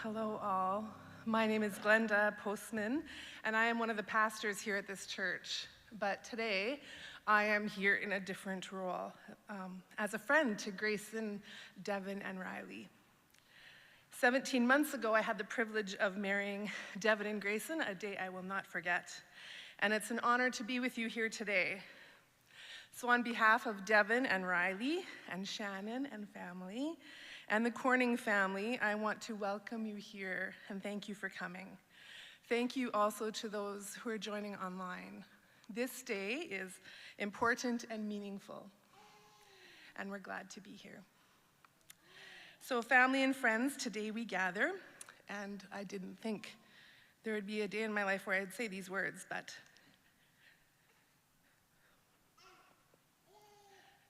Hello all. My name is Glenda Postman, and I am one of the pastors here at this church. But today, I am here in a different role, as a friend to Grayson, Devin, and Riley. 17 months ago, I had the privilege of marrying Devin and Grayson, a day I will not forget. And it's an honor to be with you here today. So on behalf of Devin and Riley and Shannon and family, and the Corning family, I want to welcome you here and thank you for coming. Thank you also to those who are joining online. This day is important and meaningful, and we're glad to be here. So family and friends, today we gather, and I didn't think there would be a day in my life where I'd say these words, but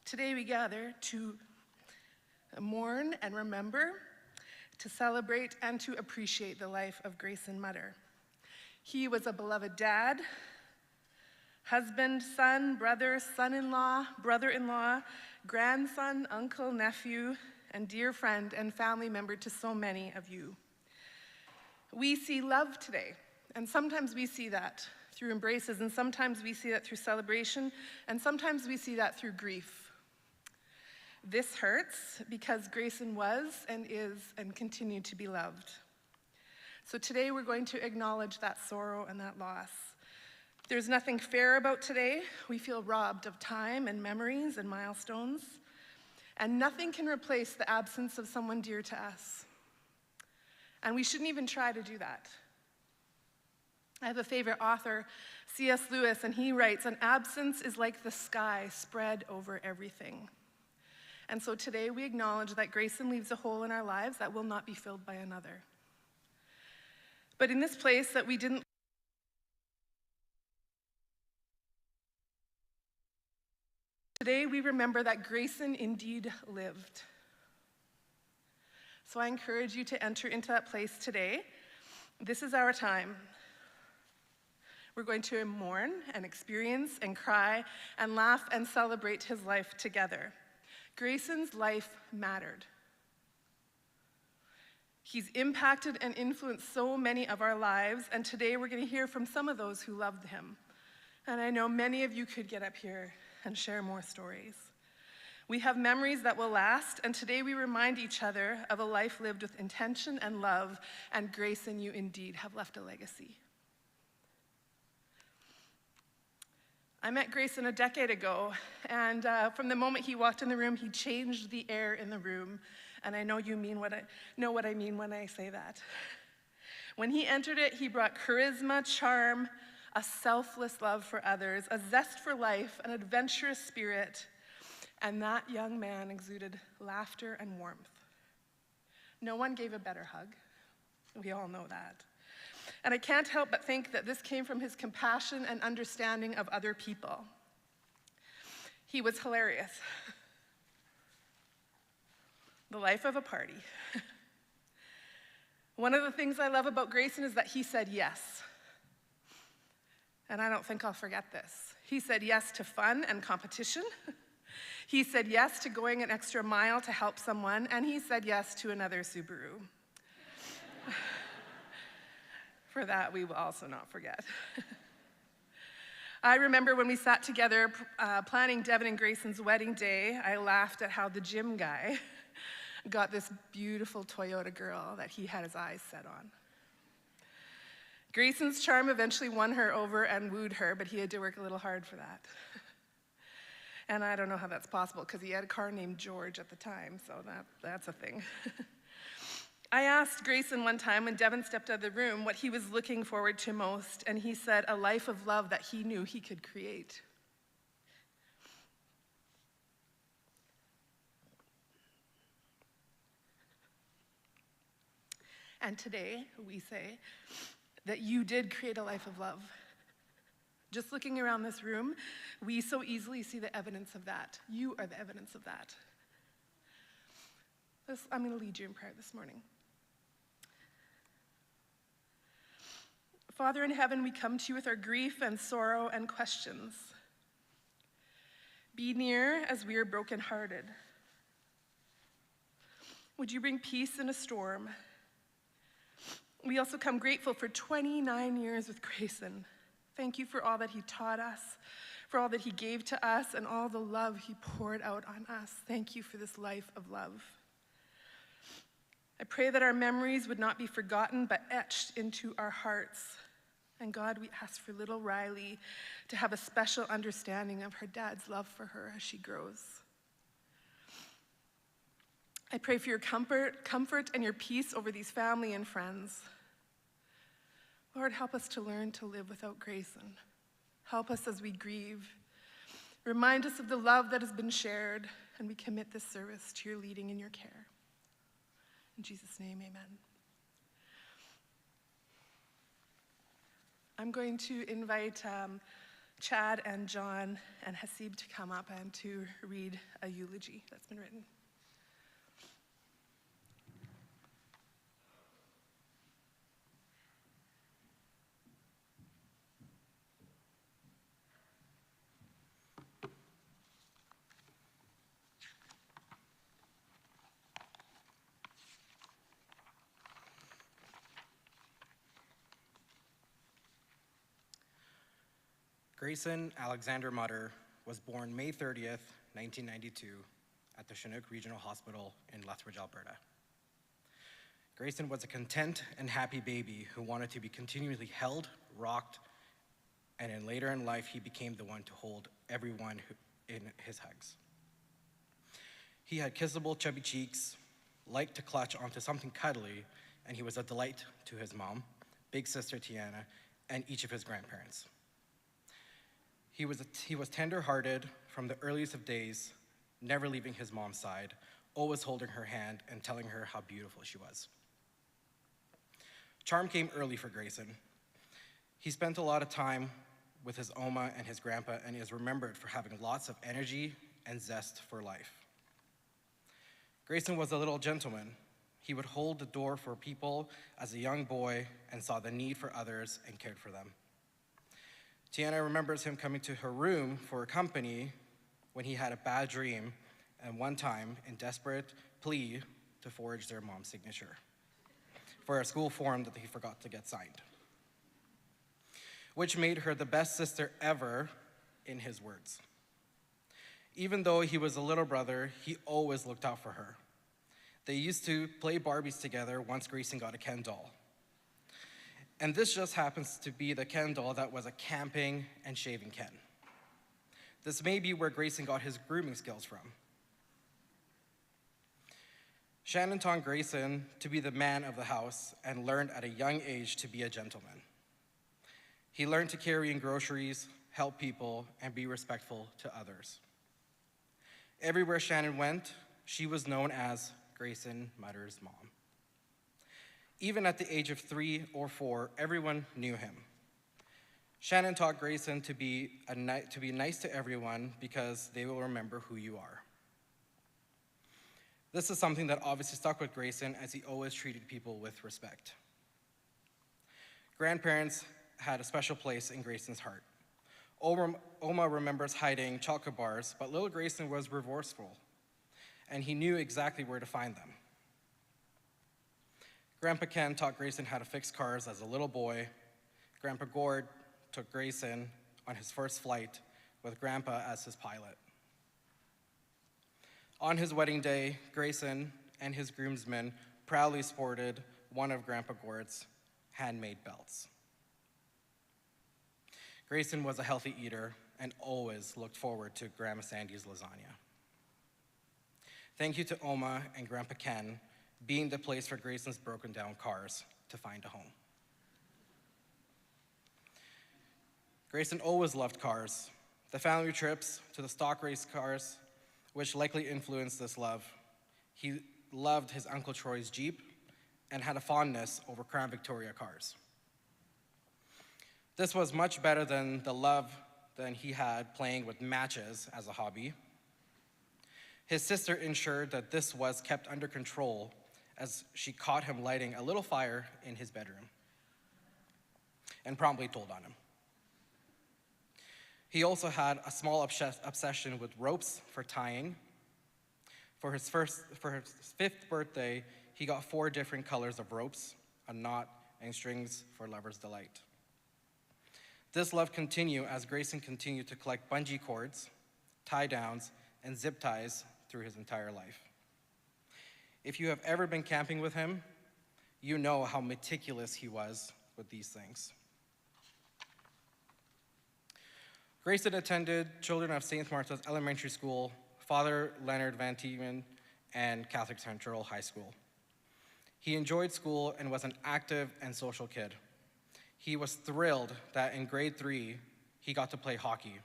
today we gather to mourn and remember, to celebrate and to appreciate the life of Grayson Mutter. He was a beloved dad, husband, son, brother, son-in-law, brother-in-law, grandson, uncle, nephew, and dear friend and family member to so many of you. We see love today, and sometimes we see that through embraces, and sometimes we see that through celebration, and sometimes we see that through grief. This hurts because Grayson was and is and continued to be loved. So today we're going to acknowledge that sorrow and that loss. There's nothing fair about today. We feel robbed of time and memories and milestones, and nothing can replace the absence of someone dear to us. And we shouldn't even try to do that. I have a favorite author, C.S. Lewis, and he writes, "An absence is like the sky spread over everything." And so today we acknowledge that Grayson leaves a hole in our lives that will not be filled by another. But in this place that we didn't, today we remember that Grayson indeed lived. So I encourage you to enter into that place today. This is our time. We're going to mourn and experience and cry and laugh and celebrate his life together. Grayson's life mattered. He's impacted and influenced so many of our lives, and today we're going to hear from some of those who loved him. And I know many of you could get up here and share more stories. We have memories that will last, and today we remind each other of a life lived with intention and love, and Grayson, you indeed have left a legacy. I met Grayson a decade ago, and from the moment he walked in the room, he changed the air in the room. And I know you know what I mean when I say that. When he entered it, he brought charisma, charm, a selfless love for others, a zest for life, an adventurous spirit, and that young man exuded laughter and warmth. No one gave a better hug. We all know that. And I can't help but think that this came from his compassion and understanding of other people. He was hilarious. The life of a party. One of the things I love about Grayson is that he said yes. And I don't think I'll forget this. He said yes to fun and competition. He said yes to going an extra mile to help someone, and he said yes to another Subaru. For that, we will also not forget. I remember when we sat together planning Devin and Grayson's wedding day, I laughed at how the gym guy got this beautiful Toyota girl that he had his eyes set on. Grayson's charm eventually won her over and wooed her, but he had to work a little hard for that. And I don't know how that's possible, because he had a car named George at the time, so that's a thing. I asked Grayson one time when Devin stepped out of the room what he was looking forward to most, and he said a life of love that he knew he could create. And today, we say that you did create a life of love. Just looking around this room, we so easily see the evidence of that. You are the evidence of that. I'm going to lead you in prayer this morning. Father in heaven, we come to you with our grief and sorrow and questions. Be near as we are brokenhearted. Would you bring peace in a storm? We also come grateful for 29 years with Grayson. Thank you for all that he taught us, for all that he gave to us, and all the love he poured out on us. Thank you for this life of love. I pray that our memories would not be forgotten, but etched into our hearts. And God, we ask for little Riley to have a special understanding of her dad's love for her as she grows. I pray for your comfort and your peace over these family and friends. Lord, help us to learn to live without Grayson. Help us as we grieve. Remind us of the love that has been shared, and we commit this service to your leading and your care. In Jesus' name, amen. I'm going to invite Chad and John and Hasib to come up and to read a eulogy that's been written. Grayson Alexander Mutter was born May 30th, 1992, at the Chinook Regional Hospital in Lethbridge, Alberta. Grayson was a content and happy baby who wanted to be continually held, rocked, and then later in life, he became the one to hold everyone in his hugs. He had kissable, chubby cheeks, liked to clutch onto something cuddly, and he was a delight to his mom, big sister Tiana, and each of his grandparents. He was tender-hearted from the earliest of days, never leaving his mom's side, always holding her hand and telling her how beautiful she was. Charm came early for Grayson. He spent a lot of time with his Oma and his grandpa and is remembered for having lots of energy and zest for life. Grayson was a little gentleman. He would hold the door for people as a young boy and saw the need for others and cared for them. Tiana remembers him coming to her room for company when he had a bad dream and one time, in desperate plea, to forge their mom's signature for a school form that he forgot to get signed, which made her the best sister ever, in his words. Even though he was a little brother, he always looked out for her. They used to play Barbies together once Grayson got a Ken doll. And this just happens to be the Ken doll that was a camping and shaving Ken. This may be where Grayson got his grooming skills from. Shannon taught Grayson to be the man of the house and learned at a young age to be a gentleman. He learned to carry in groceries, help people, and be respectful to others. Everywhere Shannon went, she was known as Grayson Mutter's mom. Even at the age of 3 or 4, everyone knew him. Shannon taught Grayson to be nice to everyone because they will remember who you are. This is something that obviously stuck with Grayson as he always treated people with respect. Grandparents had a special place in Grayson's heart. Oma remembers hiding chocolate bars, but little Grayson was resourceful, and he knew exactly where to find them. Grandpa Ken taught Grayson how to fix cars as a little boy. Grandpa Gord took Grayson on his first flight with Grandpa as his pilot. On his wedding day, Grayson and his groomsmen proudly sported one of Grandpa Gord's handmade belts. Grayson was a healthy eater and always looked forward to Grandma Sandy's lasagna. Thank you to Oma and Grandpa Ken being the place for Grayson's broken down cars to find a home. Grayson always loved cars. The family trips to the stock race cars, which likely influenced this love. He loved his Uncle Troy's Jeep and had a fondness over Crown Victoria cars. This was much better than the love than he had playing with matches as a hobby. His sister ensured that this was kept under control as she caught him lighting a little fire in his bedroom and promptly told on him. He also had a small obsession with ropes for tying. For his 5th birthday, he got 4 different colors of ropes, a knot, and strings for lover's delight. This love continued as Grayson continued to collect bungee cords, tie downs, and zip ties through his entire life. If you have ever been camping with him, you know how meticulous he was with these things. Grayson attended Children of St. Martha's Elementary School, Father Leonard Van Tiemen, and Catholic Central High School. He enjoyed school and was an active and social kid. He was thrilled that in grade 3, he got to play hockey.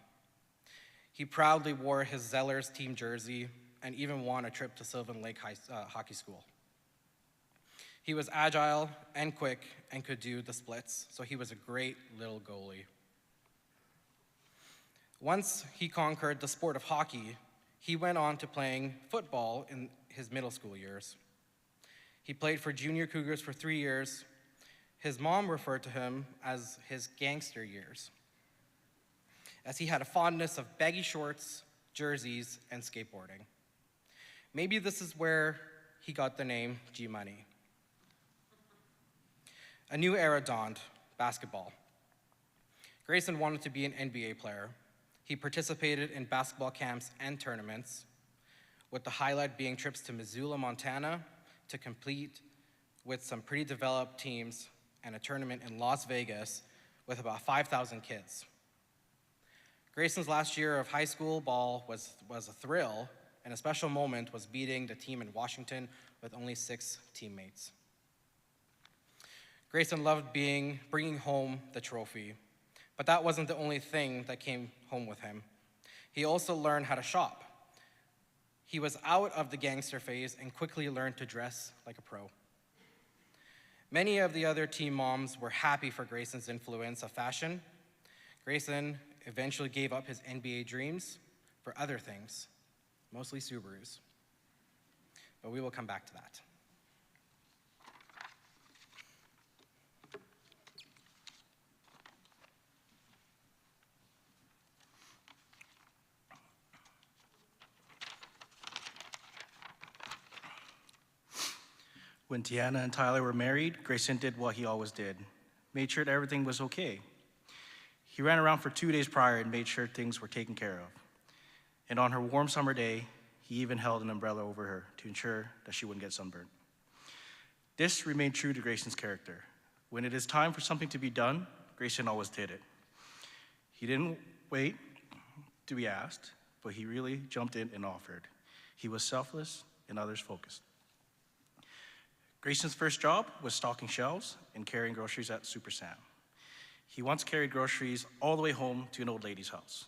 He proudly wore his Zellers team jersey and even won a trip to Sylvan Lake Hockey School. He was agile and quick and could do the splits, so he was a great little goalie. Once he conquered the sport of hockey, he went on to playing football in his middle school years. He played for Junior Cougars for 3 years. His mom referred to him as his gangster years, as he had a fondness of baggy shorts, jerseys, and skateboarding. Maybe this is where he got the name G-Money. A new era dawned, basketball. Grayson wanted to be an NBA player. He participated in basketball camps and tournaments, with the highlight being trips to Missoula, Montana, to compete with some pretty developed teams and a tournament in Las Vegas with about 5,000 kids. Grayson's last year of high school ball was a thrill, and a special moment was beating the team in Washington with only 6 teammates. Grayson loved bringing home the trophy, but that wasn't the only thing that came home with him. He also learned how to shop. He was out of the gangster phase and quickly learned to dress like a pro. Many of the other team moms were happy for Grayson's influence of fashion. Grayson eventually gave up his NBA dreams for other things, mostly Subarus. But we will come back to that. When Tiana and Tyler were married, Grayson did what he always did, made sure that everything was okay. He ran around for 2 days prior and made sure things were taken care of. And on her warm summer day, he even held an umbrella over her to ensure that she wouldn't get sunburned. This remained true to Grayson's character. When it is time for something to be done, Grayson always did it. He didn't wait to be asked, but he really jumped in and offered. He was selfless and others focused. Grayson's first job was stocking shelves and carrying groceries at Super Sam. He once carried groceries all the way home to an old lady's house.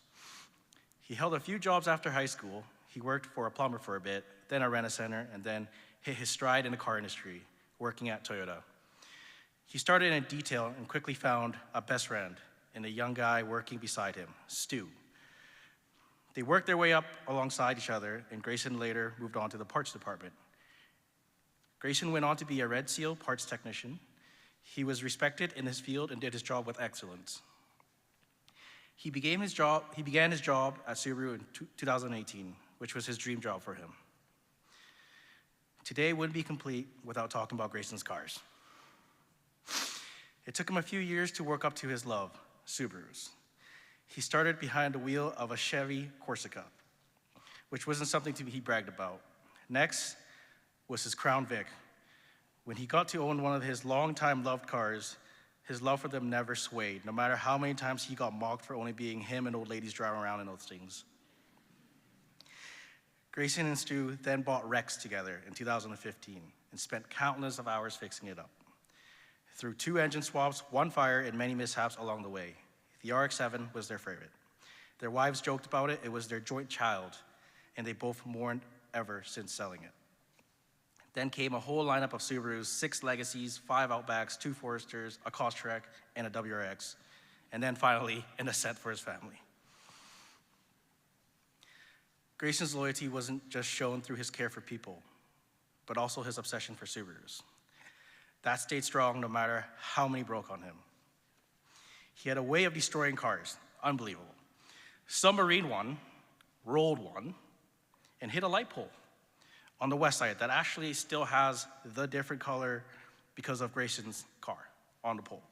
He held a few jobs after high school. He worked for a plumber for a bit, then a rent-a-center, and then hit his stride in the car industry, working at Toyota. He started in detail and quickly found a best friend in a young guy working beside him, Stu. They worked their way up alongside each other, and Grayson later moved on to the parts department. Grayson went on to be a Red Seal parts technician. He was respected in his field and did his job with excellence. He began his job at Subaru in 2018, which was his dream job for him. Today wouldn't be complete without talking about Grayson's cars. It took him a few years to work up to his love, Subarus. He started behind the wheel of a Chevy Corsica, which wasn't something he bragged about. Next was his Crown Vic. When he got to own one of his longtime loved cars, his love for them never swayed, no matter how many times he got mocked for only being him and old ladies driving around in those things. Grayson and Stu then bought Rex together in 2015 and spent countless of hours fixing it up. Through 2 engine swaps, 1 fire, and many mishaps along the way, the RX-7 was their favorite. Their wives joked about it. It was their joint child, and they both mourned ever since selling it. Then came a whole lineup of Subarus, 6 Legacies, 5 Outbacks, 2 Foresters, a Crosstrek, and a WRX, and then finally, an Ascent for his family. Grayson's loyalty wasn't just shown through his care for people, but also his obsession for Subarus. That stayed strong no matter how many broke on him. He had a way of destroying cars, unbelievable. Submarine one, rolled one, and hit a light pole on the west side that actually still has the different color because of Grayson's car on the pole.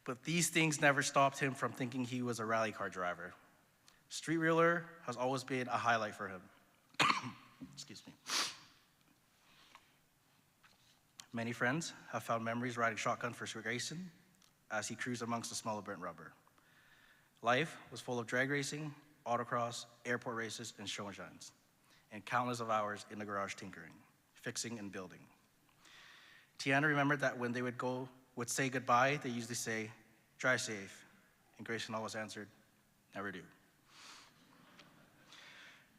But these things never stopped him from thinking he was a rally car driver. Street Reeler has always been a highlight for him. Excuse me. Many friends have found memories riding shotgun for Grayson as he cruised amongst the smell of burnt rubber. Life was full of drag racing, autocross, airport races, and show and shines, and countless of hours in the garage tinkering, fixing, and building. Tiana remembered that when they would say goodbye, they usually say, "Drive safe," and Grayson always answered, "Never do."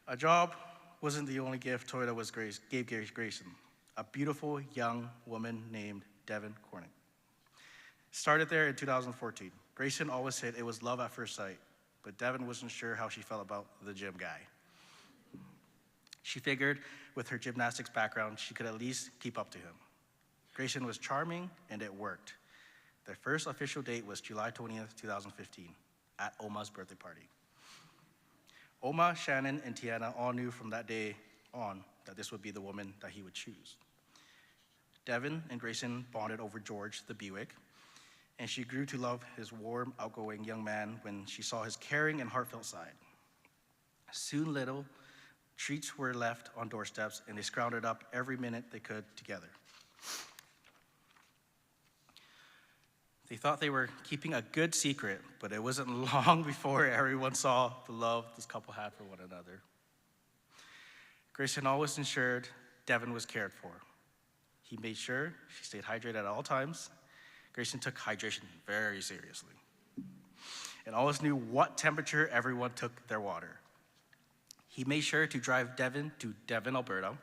A job wasn't the only gift Toyota gave Grayson. A beautiful young woman named Devin Cornick. Started there in 2014. Grayson always said it was love at first sight, but Devin wasn't sure how she felt about the gym guy. She figured with her gymnastics background, she could at least keep up to him. Grayson was charming, and it worked. Their first official date was July 20th, 2015, at Oma's birthday party. Oma, Shannon, and Tiana all knew from that day on that this would be the woman that he would choose. Devin and Grayson bonded over George, the Buick, and she grew to love his warm, outgoing young man when she saw his caring and heartfelt side. Soon little treats were left on doorsteps, and they scrounged up every minute they could together. They thought they were keeping a good secret, but it wasn't long before everyone saw the love this couple had for one another. Grayson always ensured Devin was cared for. He made sure she stayed hydrated at all times. Grayson took hydration very seriously and always knew what temperature everyone took their water. He made sure to drive Devin to Devon, Alberta,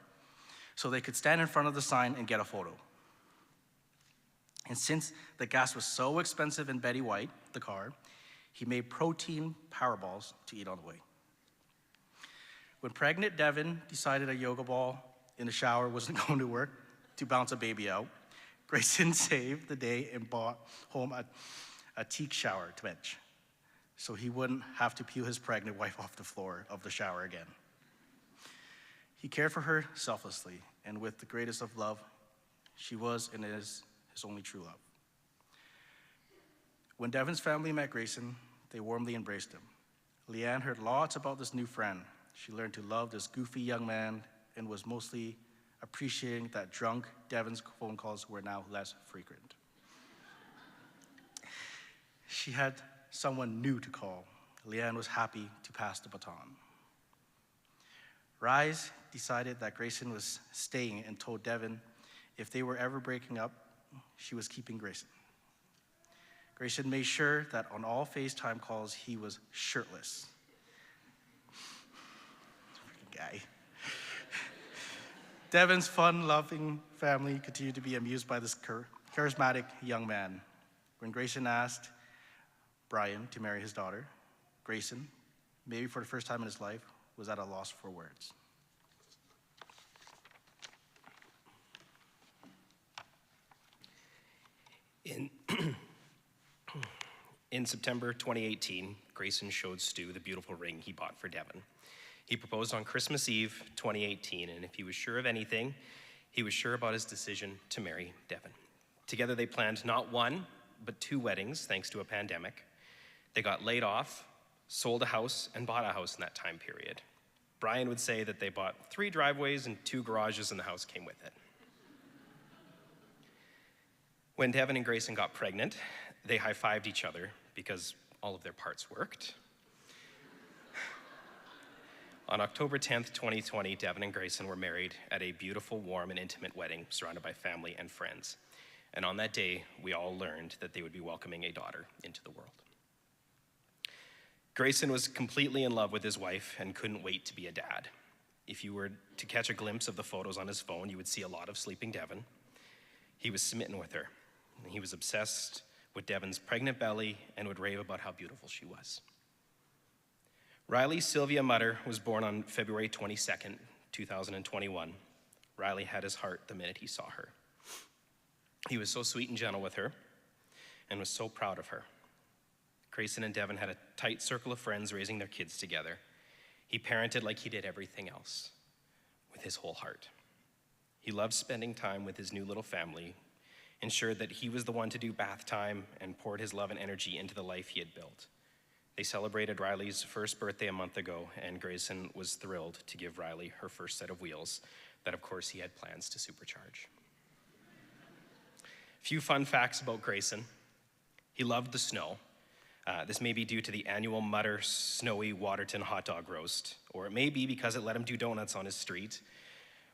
so they could stand in front of the sign and get a photo. And since the gas was so expensive in Betty White, the car, he made protein power balls to eat on the way. When pregnant Devin decided a yoga ball in the shower wasn't going to work to bounce a baby out, Grayson saved the day and bought home a teak shower bench so he wouldn't have to peel his pregnant wife off the floor of the shower again. He cared for her selflessly and with the greatest of love. She was and is his only true love. When Devin's family met Grayson, they warmly embraced him. Leanne heard lots about this new friend. She learned to love this goofy young man and was mostly appreciating that drunk Devin's phone calls were now less frequent. She had someone new to call. Leanne was happy to pass the baton. Rise decided that Grayson was staying and told Devin if they were ever breaking up, she was keeping Grayson. Grayson made sure that on all FaceTime calls, he was shirtless. Freaking guy. Devin's fun-loving family continued to be amused by this charismatic young man. When Grayson asked Brian to marry his daughter, Grayson, maybe for the first time in his life, was at a loss for words. In September 2018, Grayson showed Stu the beautiful ring he bought for Devin. He proposed on Christmas Eve 2018, and if he was sure of anything, he was sure about his decision to marry Devin. Together they planned not one, but 2 weddings, thanks to a pandemic. They got laid off, sold a house, and bought a house in that time period. Brian would say that they bought 3 driveways and 2 garages, and the house came with it. When Devin and Grayson got pregnant, they high-fived each other because all of their parts worked. On October 10th, 2020, Devin and Grayson were married at a beautiful, warm, and intimate wedding surrounded by family and friends. And on that day, we all learned that they would be welcoming a daughter into the world. Grayson was completely in love with his wife and couldn't wait to be a dad. If you were to catch a glimpse of the photos on his phone, you would see a lot of sleeping Devin. He was smitten with her. He was obsessed with Devin's pregnant belly and would rave about how beautiful she was. Riley Sylvia Mutter was born on February 22nd, 2021. Riley had his heart the minute he saw her. He was so sweet and gentle with her and was so proud of her. Grayson and Devin had a tight circle of friends raising their kids together. He parented like he did everything else, with his whole heart. He loved spending time with his new little family, ensured that he was the one to do bath time, and poured his love and energy into the life he had built. They celebrated Riley's first birthday a month ago, and Grayson was thrilled to give Riley her first set of wheels that, of course, he had plans to supercharge. A few fun facts about Grayson. He loved the snow. This may be due to the annual Mutter Snowy Waterton hot dog roast, or it may be because it let him do donuts on his street,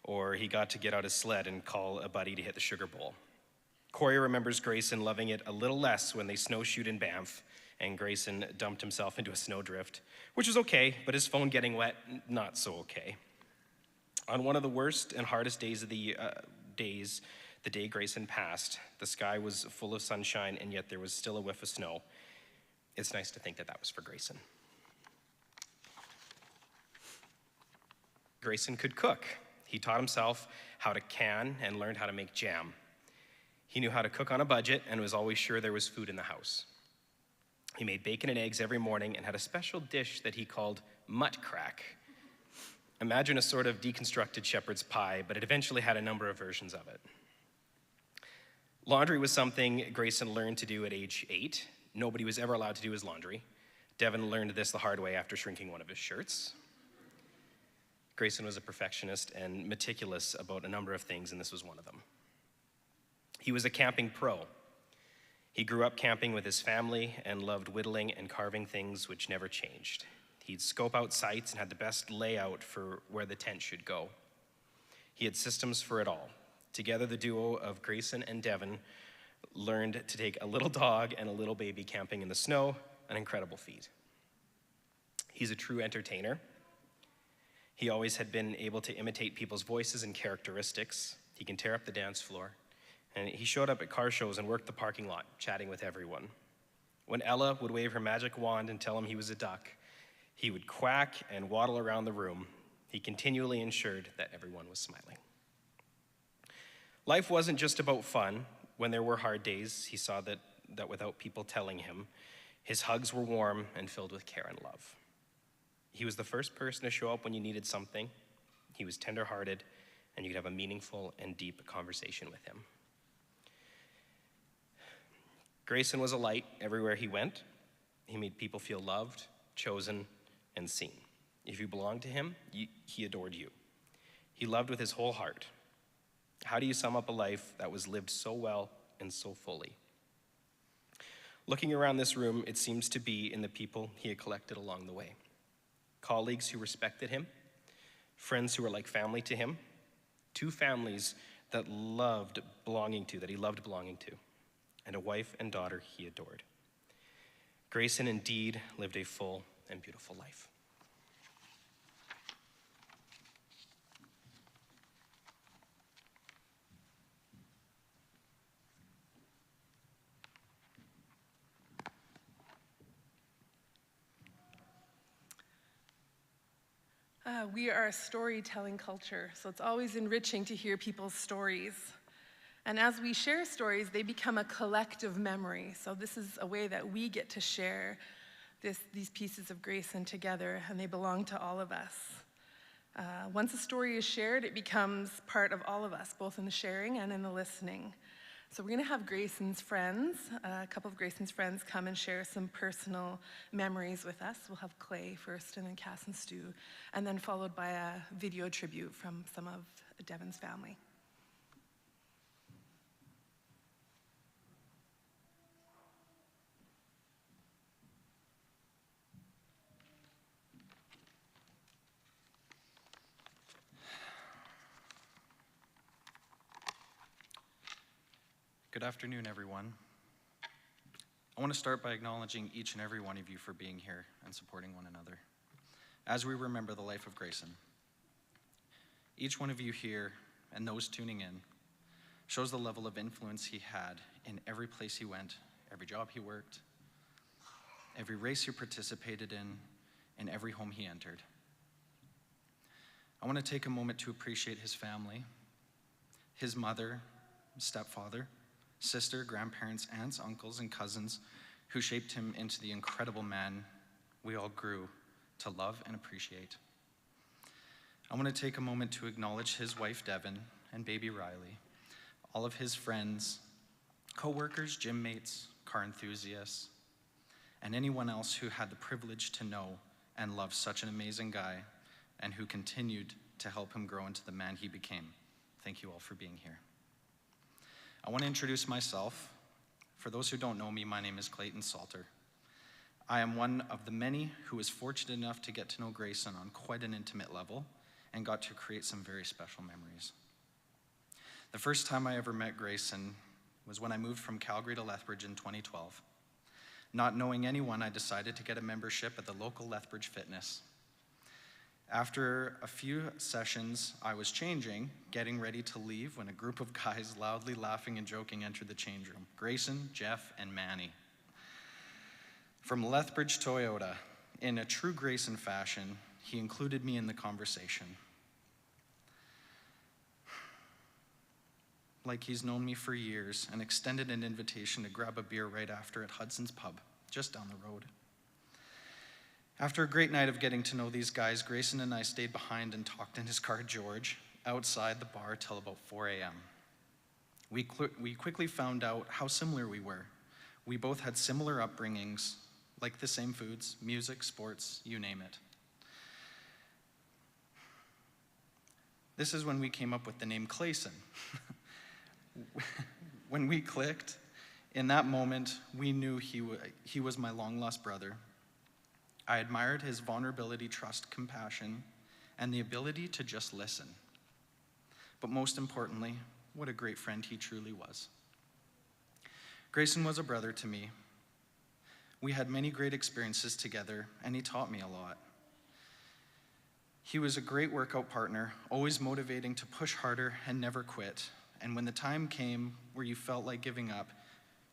or he got to get out his sled and call a buddy to hit the sugar bowl. Corey remembers Grayson loving it a little less when they snowshoed in Banff, and Grayson dumped himself into a snowdrift, which was okay, but his phone getting wet, not so okay. On one of the worst and hardest days of the day Grayson passed, the sky was full of sunshine, and yet there was still a whiff of snow. It's nice to think that that was for Grayson. Grayson could cook. He taught himself how to can and learned how to make jam. He knew how to cook on a budget and was always sure there was food in the house. He made bacon and eggs every morning and had a special dish that he called mutt crack. Imagine a sort of deconstructed shepherd's pie, but it eventually had a number of versions of it. Laundry was something Grayson learned to do at age 8. Nobody was ever allowed to do his laundry. Devin learned this the hard way after shrinking one of his shirts. Grayson was a perfectionist and meticulous about a number of things, and this was one of them. He was a camping pro. He grew up camping with his family and loved whittling and carving things which never changed. He'd scope out sites and had the best layout for where the tent should go. He had systems for it all. Together, the duo of Grayson and Devin learned to take a little dog and a little baby camping in the snow, an incredible feat. He's a true entertainer. He always had been able to imitate people's voices and characteristics. He can tear up the dance floor. And he showed up at car shows and worked the parking lot, chatting with everyone. When Ella would wave her magic wand and tell him he was a duck, he would quack and waddle around the room. He continually ensured that everyone was smiling. Life wasn't just about fun. When there were hard days, he saw that without people telling him, his hugs were warm and filled with care and love. He was the first person to show up when you needed something. He was tender-hearted, and you could have a meaningful and deep conversation with him. Grayson was a light everywhere he went. He made people feel loved, chosen, and seen. If you belonged to him, he adored you. He loved with his whole heart. How do you sum up a life that was lived so well and so fully? Looking around this room, it seems to be in the people he had collected along the way. Colleagues who respected him, friends who were like family to him, 2 families that he loved belonging to, and a wife and daughter he adored. Grayson indeed lived a full and beautiful life. We are a storytelling culture, so it's always enriching to hear people's stories. And as we share stories, they become a collective memory. So this is a way that we get to share these pieces of Grayson together, and they belong to all of us. Once a story is shared, it becomes part of all of us, both in the sharing and in the listening. So we're gonna have Grayson's friends, a couple of Grayson's friends come and share some personal memories with us. We'll have Clay first, and then Cass and Stu, and then followed by a video tribute from some of Devin's family. Good afternoon, everyone. I want to start by acknowledging each and every one of you for being here and supporting one another as we remember the life of Grayson. Each one of you here and those tuning in shows the level of influence he had in every place he went, every job he worked, every race he participated in, and every home he entered. I want to take a moment to appreciate his family, his mother, stepfather, sister, grandparents, aunts, uncles, and cousins who shaped him into the incredible man we all grew to love and appreciate. I want to take a moment to acknowledge his wife, Devin, and baby Riley, all of his friends, co-workers, gym mates, car enthusiasts, and anyone else who had the privilege to know and love such an amazing guy and who continued to help him grow into the man he became. Thank you all for being here. I want to introduce myself. For those who don't know me, my name is Clayton Salter. I am one of the many who was fortunate enough to get to know Grayson on quite an intimate level and got to create some very special memories. The first time I ever met Grayson was when I moved from Calgary to Lethbridge in 2012. Not knowing anyone, I decided to get a membership at the local Lethbridge Fitness. After a few sessions, I was changing, getting ready to leave, when a group of guys loudly laughing and joking entered the change room. Grayson, Jeff, and Manny. From Lethbridge Toyota, in a true Grayson fashion, he included me in the conversation. Like he's known me for years, and extended an invitation to grab a beer right after at Hudson's Pub, just down the road. After a great night of getting to know these guys, Grayson and I stayed behind and talked in his car, George, outside the bar till about 4 a.m. We quickly found out how similar we were. We both had similar upbringings, like the same foods, music, sports, you name it. This is when we came up with the name Clayson. When we clicked, in that moment, we knew he was my long-lost brother. I admired his vulnerability, trust, compassion, and the ability to just listen. But most importantly, what a great friend he truly was. Grayson was a brother to me. We had many great experiences together, and he taught me a lot. He was a great workout partner, always motivating to push harder and never quit. And when the time came where you felt like giving up,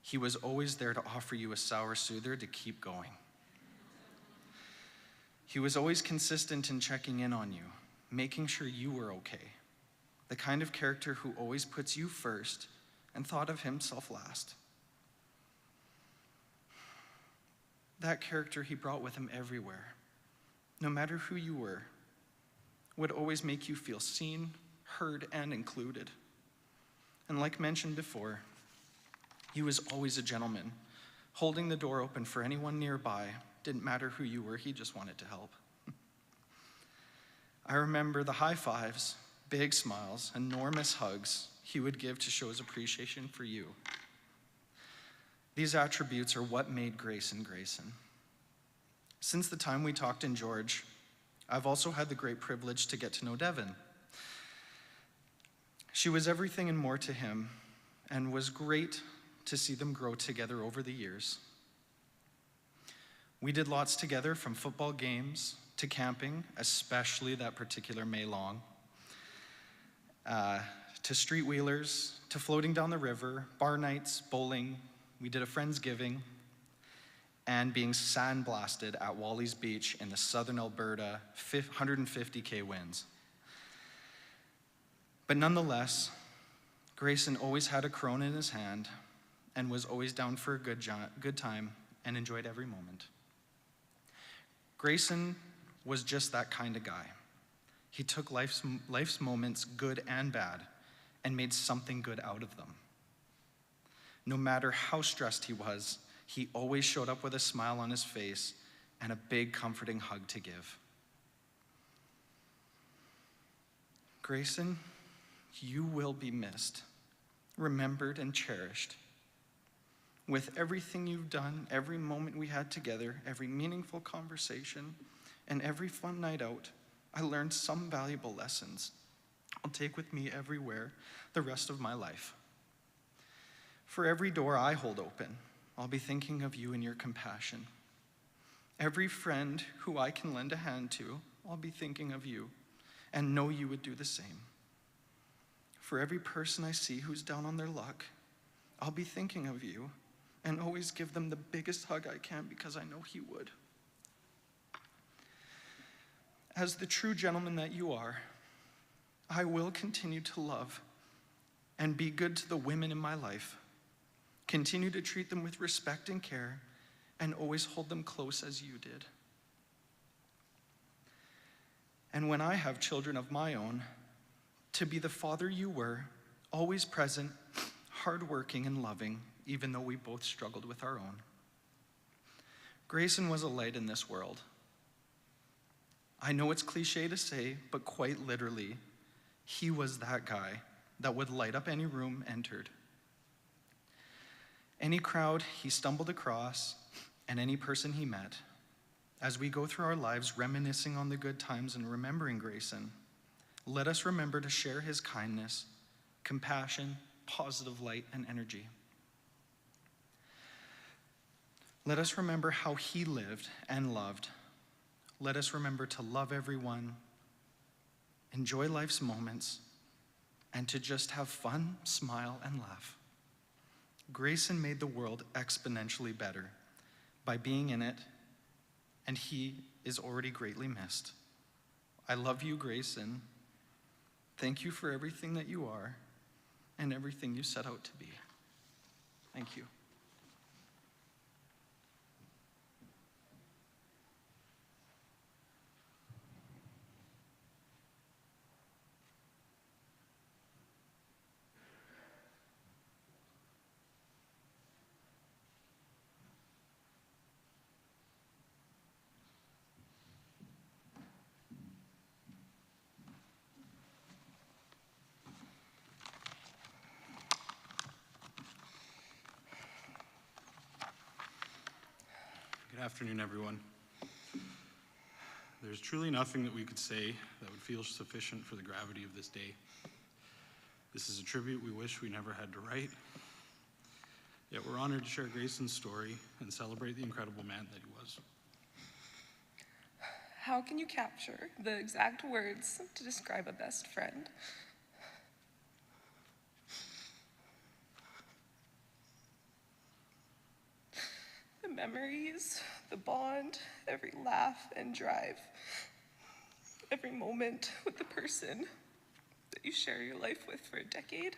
he was always there to offer you a sour soother to keep going. He was always consistent in checking in on you, making sure you were okay. The kind of character who always puts you first and thought of himself last. That character he brought with him everywhere, no matter who you were, would always make you feel seen, heard, and included. And like mentioned before, he was always a gentleman, holding the door open for anyone nearby. Didn't matter who you were, he just wanted to help. I remember the high fives, big smiles, enormous hugs he would give to show his appreciation for you. These attributes are what made Grayson Grayson. Since the time we talked in George, I've also had the great privilege to get to know Devin. She was everything and more to him, and was great to see them grow together over the years. We did lots together, from football games to camping, especially that particular May long, to street wheelers, to floating down the river, bar nights, bowling. We did a Friendsgiving, and being sandblasted at Wally's Beach in the southern Alberta 150K winds. But nonetheless, Grayson always had a Corona in his hand and was always down for a good time and enjoyed every moment. Grayson was just that kind of guy. He took life's moments, good and bad, and made something good out of them. No matter how stressed he was, he always showed up with a smile on his face and a big, comforting hug to give. Grayson, you will be missed, remembered, and cherished. With everything you've done, every moment we had together, every meaningful conversation, and every fun night out, I learned some valuable lessons I'll take with me everywhere the rest of my life. For every door I hold open, I'll be thinking of you and your compassion. Every friend who I can lend a hand to, I'll be thinking of you and know you would do the same. For every person I see who's down on their luck, I'll be thinking of you and always give them the biggest hug I can, because I know he would. As the true gentleman that you are, I will continue to love and be good to the women in my life. Continue to treat them with respect and care, and always hold them close as you did. And when I have children of my own, to be the father you were, always present, hardworking and loving, even though we both struggled with our own. Grayson was a light in this world. I know it's cliche to say, but quite literally, he was that guy that would light up any room entered. Any crowd he stumbled across, and any person he met. As we go through our lives reminiscing on the good times and remembering Grayson, let us remember to share his kindness, compassion, positive light, and energy. Let us remember how he lived and loved. Let us remember to love everyone, enjoy life's moments, and to just have fun, smile, and laugh. Grayson made the world exponentially better by being in it, and he is already greatly missed. I love you, Grayson. Thank you for everything that you are and everything you set out to be. Thank you. Good afternoon, everyone. There's truly nothing that we could say that would feel sufficient for the gravity of this day. This is a tribute we wish we never had to write. Yet we're honored to share Grayson's story and celebrate the incredible man that he was. How can you capture the exact words to describe a best friend? The memories, the bond, every laugh and drive, every moment with the person that you share your life with for a decade.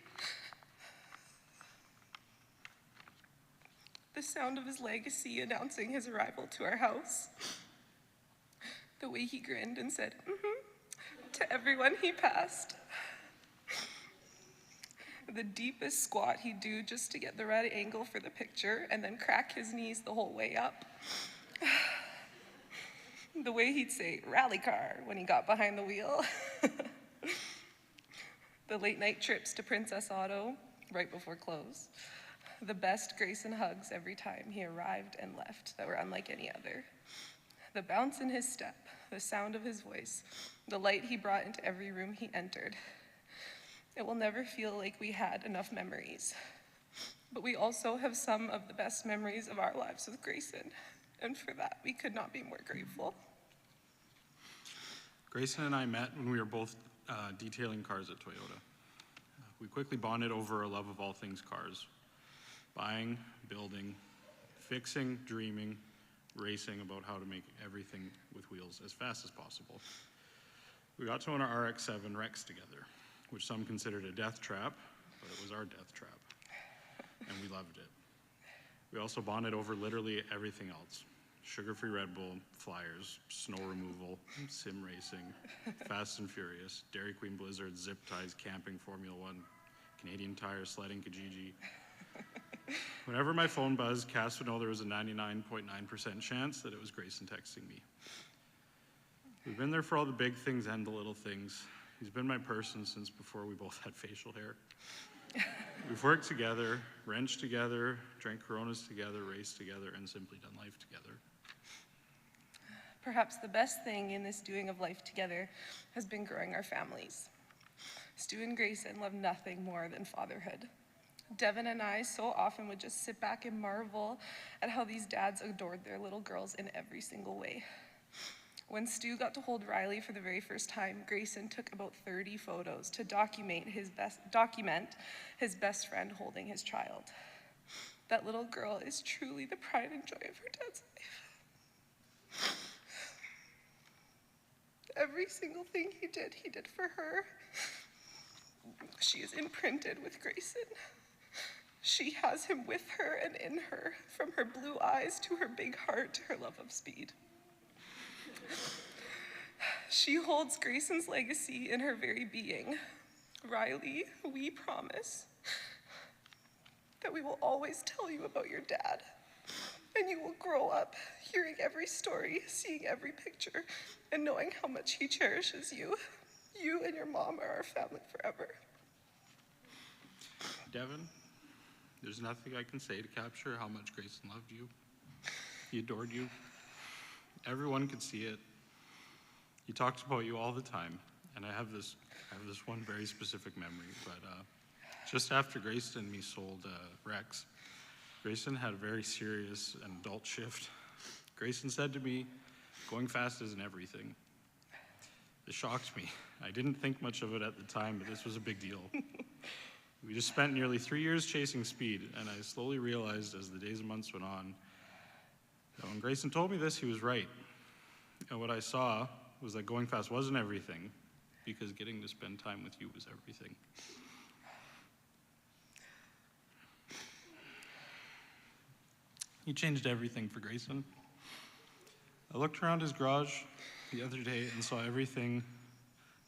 The sound of his legacy announcing his arrival to our house. The way he grinned and said, to everyone he passed. The deepest squat he'd do just to get the right angle for the picture and then crack his knees the whole way up. The way he'd say, rally car, when he got behind the wheel. The late night trips to Princess Auto right before close. The best Grayson hugs every time he arrived and left that were unlike any other. The bounce in his step, the sound of his voice, the light he brought into every room he entered. It will never feel like we had enough memories. But we also have some of the best memories of our lives with Grayson, and for that, we could not be more grateful. Grayson and I met when we were both detailing cars at Toyota. We quickly bonded over a love of all things cars. Buying, building, fixing, dreaming, racing about how to make everything with wheels as fast as possible. We got to own our RX-7 Rex together, which some considered a death trap, but it was our death trap, and we loved it. We also bonded over literally everything else. Sugar-free Red Bull, flyers, snow removal, sim racing, Fast and Furious, Dairy Queen Blizzard, zip ties, camping, Formula One, Canadian Tire, sledding, Kijiji. Whenever my phone buzzed, Cass would know there was a 99.9% chance that it was Grayson texting me. We've been there for all the big things and the little things. He's been my person since before we both had facial hair. We've worked together, wrenched together, drank Coronas together, raced together, and simply done life together. Perhaps the best thing in this doing of life together has been growing our families. Stu and Grayson love nothing more than fatherhood. Devin and I so often would just sit back and marvel at how these dads adored their little girls in every single way. When Stu got to hold Riley for the very first time, Grayson took about 30 photos to document his best friend holding his child. That little girl is truly the pride and joy of her dad's life. Every single thing he did for her. She is imprinted with Grayson. She has him with her and in her, from her blue eyes to her big heart to her love of speed. She holds Grayson's legacy in her very being. Riley, we promise that we will always tell you about your dad. And you will grow up hearing every story, seeing every picture, and knowing how much he cherishes you. You and your mom are our family forever. Devin, there's nothing I can say to capture how much Grayson loved you. He adored you. Everyone could see it. He talked about you all the time, and I have this one very specific memory. But just after Grayson and me sold Rex, Grayson had a very serious and adult shift. Grayson said to me, "Going fast isn't everything." This shocked me. I didn't think much of it at the time, but this was a big deal. We just spent nearly 3 years chasing speed, and I slowly realized as the days and months went on that when Grayson told me this, he was right. And what I saw was that going fast wasn't everything, because getting to spend time with you was everything. He changed everything for Grayson. I looked around his garage the other day and saw everything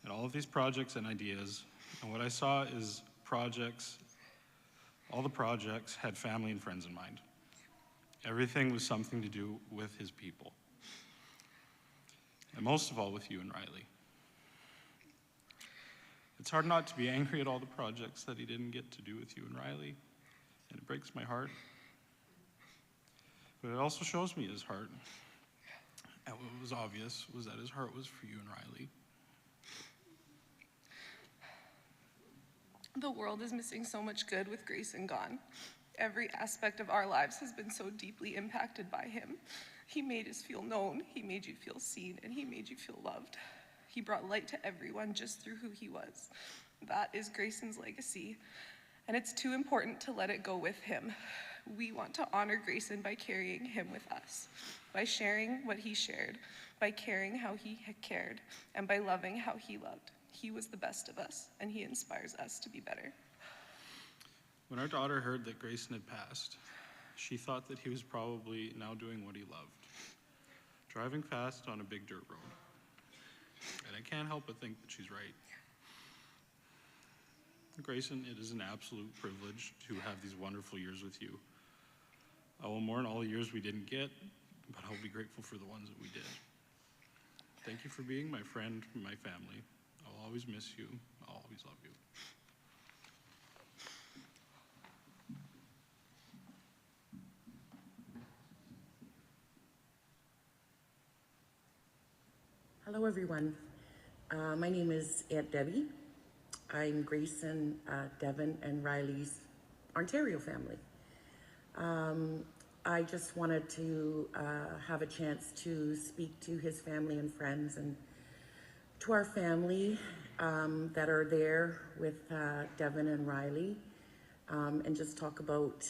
and all of these projects and ideas. And what I saw is all the projects had family and friends in mind. Everything was something to do with his people. And most of all with you and Riley. It's hard not to be angry at all the projects that he didn't get to do with you and Riley, and it breaks my heart. But it also shows me his heart. And what was obvious was that his heart was for you and Riley. The world is missing so much good with Grayson gone. Every aspect of our lives has been so deeply impacted by him. He made us feel known, he made you feel seen, and he made you feel loved. He brought light to everyone just through who he was. That is Grayson's legacy, and it's too important to let it go with him. We want to honor Grayson by carrying him with us, by sharing what he shared, by caring how he cared, and by loving how he loved. He was the best of us, and he inspires us to be better. When our daughter heard that Grayson had passed, she thought that he was probably now doing what he loved, driving fast on a big dirt road. And I can't help but think that she's right. Grayson, it is an absolute privilege to have these wonderful years with you. I will mourn all the years we didn't get, but I'll be grateful for the ones that we did. Thank you for being my friend and my family. I'll always miss you. I'll always love you. Hello, everyone. My name is Aunt Debbie. I'm Grayson, Devin, and Riley's Ontario family. I just wanted to have a chance to speak to his family and friends and to our family that are there with Devin and Riley, and just talk about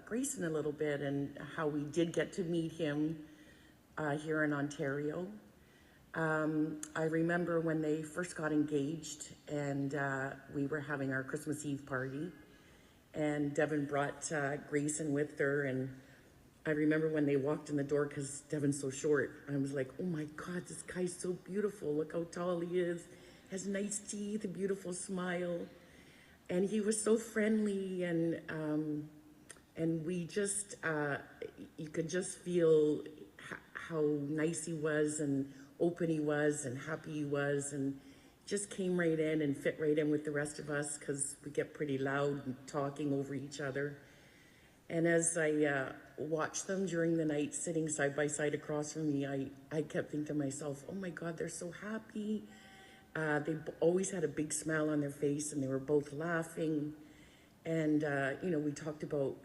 Grayson a little bit and how we did get to meet him here in Ontario. I remember when they first got engaged and we were having our Christmas Eve party, and Devin brought Grayson with her, and I remember when they walked in the door, because Devin's so short, I was like, oh my God, this guy's so beautiful. Look how tall he is, has nice teeth, a beautiful smile. And he was so friendly, and we just, you could just feel how nice he was and open he was and happy he was, and just came right in and fit right in with the rest of us, because we get pretty loud and talking over each other. And as I watched them during the night sitting side by side across from me, I kept thinking to myself, oh my God, they're so happy. They always had a big smile on their face, and they were both laughing. And, you know, we talked about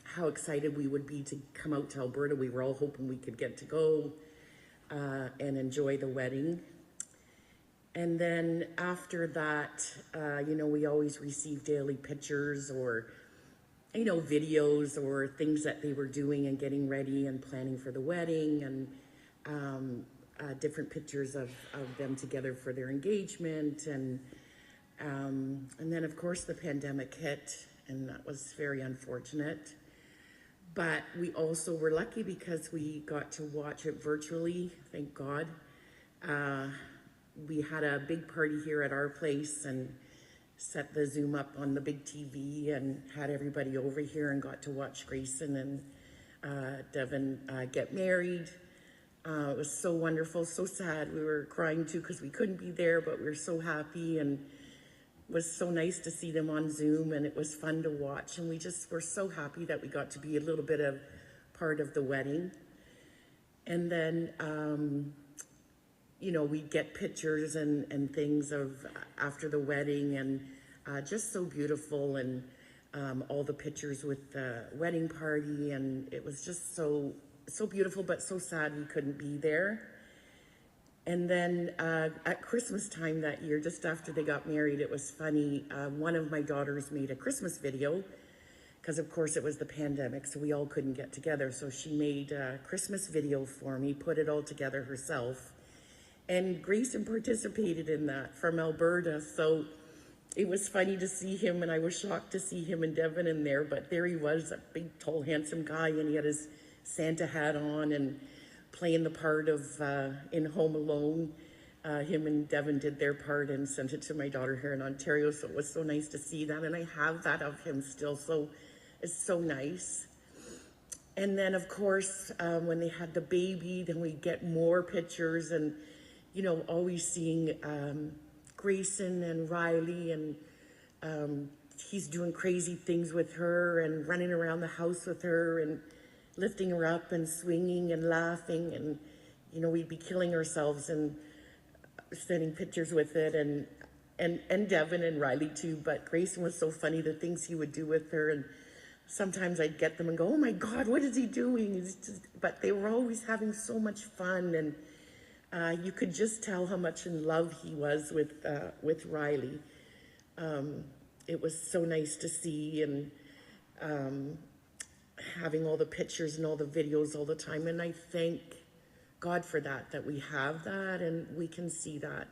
how excited we would be to come out to Alberta. We were all hoping we could get to go and enjoy the wedding. And then after that, you know, we always received daily pictures or, you know, videos or things that they were doing and getting ready and planning for the wedding, and different pictures of them together for their engagement. And then of course the pandemic hit, and that was very unfortunate. But we also were lucky because we got to watch it virtually, thank God. We had a big party here at our place, and set the Zoom up on the big TV and had everybody over here and got to watch Grayson and Devin get married. It was so wonderful, so sad. We were crying too because we couldn't be there, but we were so happy, and it was so nice to see them on Zoom, and it was fun to watch. And we just were so happy that we got to be a little bit of part of the wedding. And then, you know, we'd get pictures and things of after the wedding, and just so beautiful, and all the pictures with the wedding party, and it was just so beautiful, but so sad we couldn't be there. And then at Christmas time that year, just after they got married, it was funny. One of my daughters made a Christmas video, because of course it was the pandemic, so we all couldn't get together. So she made a Christmas video for me, put it all together herself. And Grayson participated in that from Alberta. So it was funny to see him, and I was shocked to see him and Devin in there, but there he was, a big, tall, handsome guy, and he had his Santa hat on and playing the part of in Home Alone. Him and Devin did their part and sent it to my daughter here in Ontario, so it was so nice to see that, and I have that of him still, so it's so nice. And then of course, when they had the baby, then we get more pictures, and you know, always seeing Grayson and Riley, and he's doing crazy things with her and running around the house with her and lifting her up and swinging and laughing, and you know, we'd be killing ourselves and sending pictures with it, and Devin and Riley too. But Grayson was so funny, the things he would do with her, and sometimes I'd get them and go, oh my God, what is he doing? But they were always having so much fun, and you could just tell how much in love he was with Riley. It was so nice to see, and having all the pictures and all the videos all the time. And I thank God for that we have that and we can see that.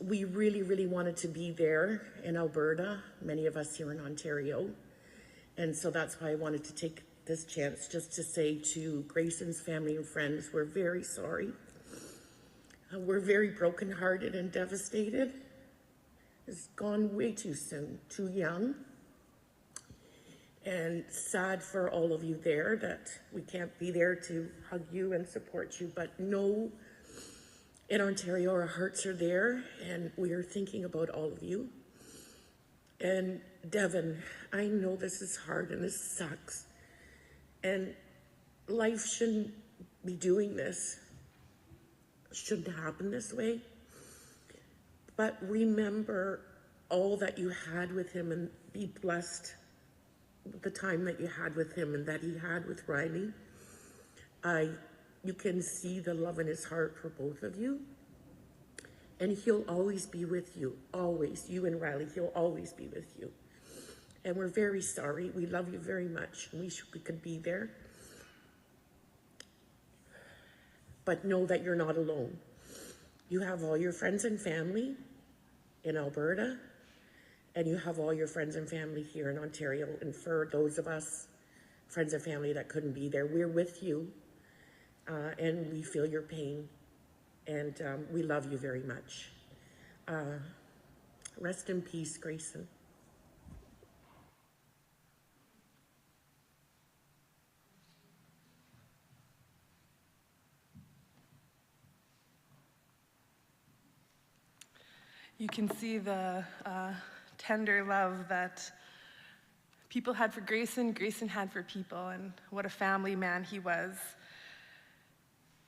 We really, really wanted to be there in Alberta, many of us here in Ontario. And so that's why I wanted to take this chance just to say to Grayson's family and friends, we're very sorry. We're very brokenhearted and devastated. It's gone way too soon, too young. And sad for all of you there that we can't be there to hug you and support you, but know in Ontario our hearts are there, and we are thinking about all of you. And Devin, I know this is hard and this sucks, and life shouldn't be doing this, shouldn't happen this way, but remember all that you had with him, and be blessed the time that you had with him and that he had with Riley. You can see the love in his heart for both of you, and he'll always be with you, always. You and Riley, he'll always be with you. And we're very sorry. We love you very much. We wish we could be there. But know that you're not alone. You have all your friends and family in Alberta, and you have all your friends and family here in Ontario. And for those of us, friends and family that couldn't be there, we're with you, and we feel your pain, and we love you very much. Rest in peace, Grayson. You can see the tender love that people had for Grayson, Grayson had for people, and what a family man he was.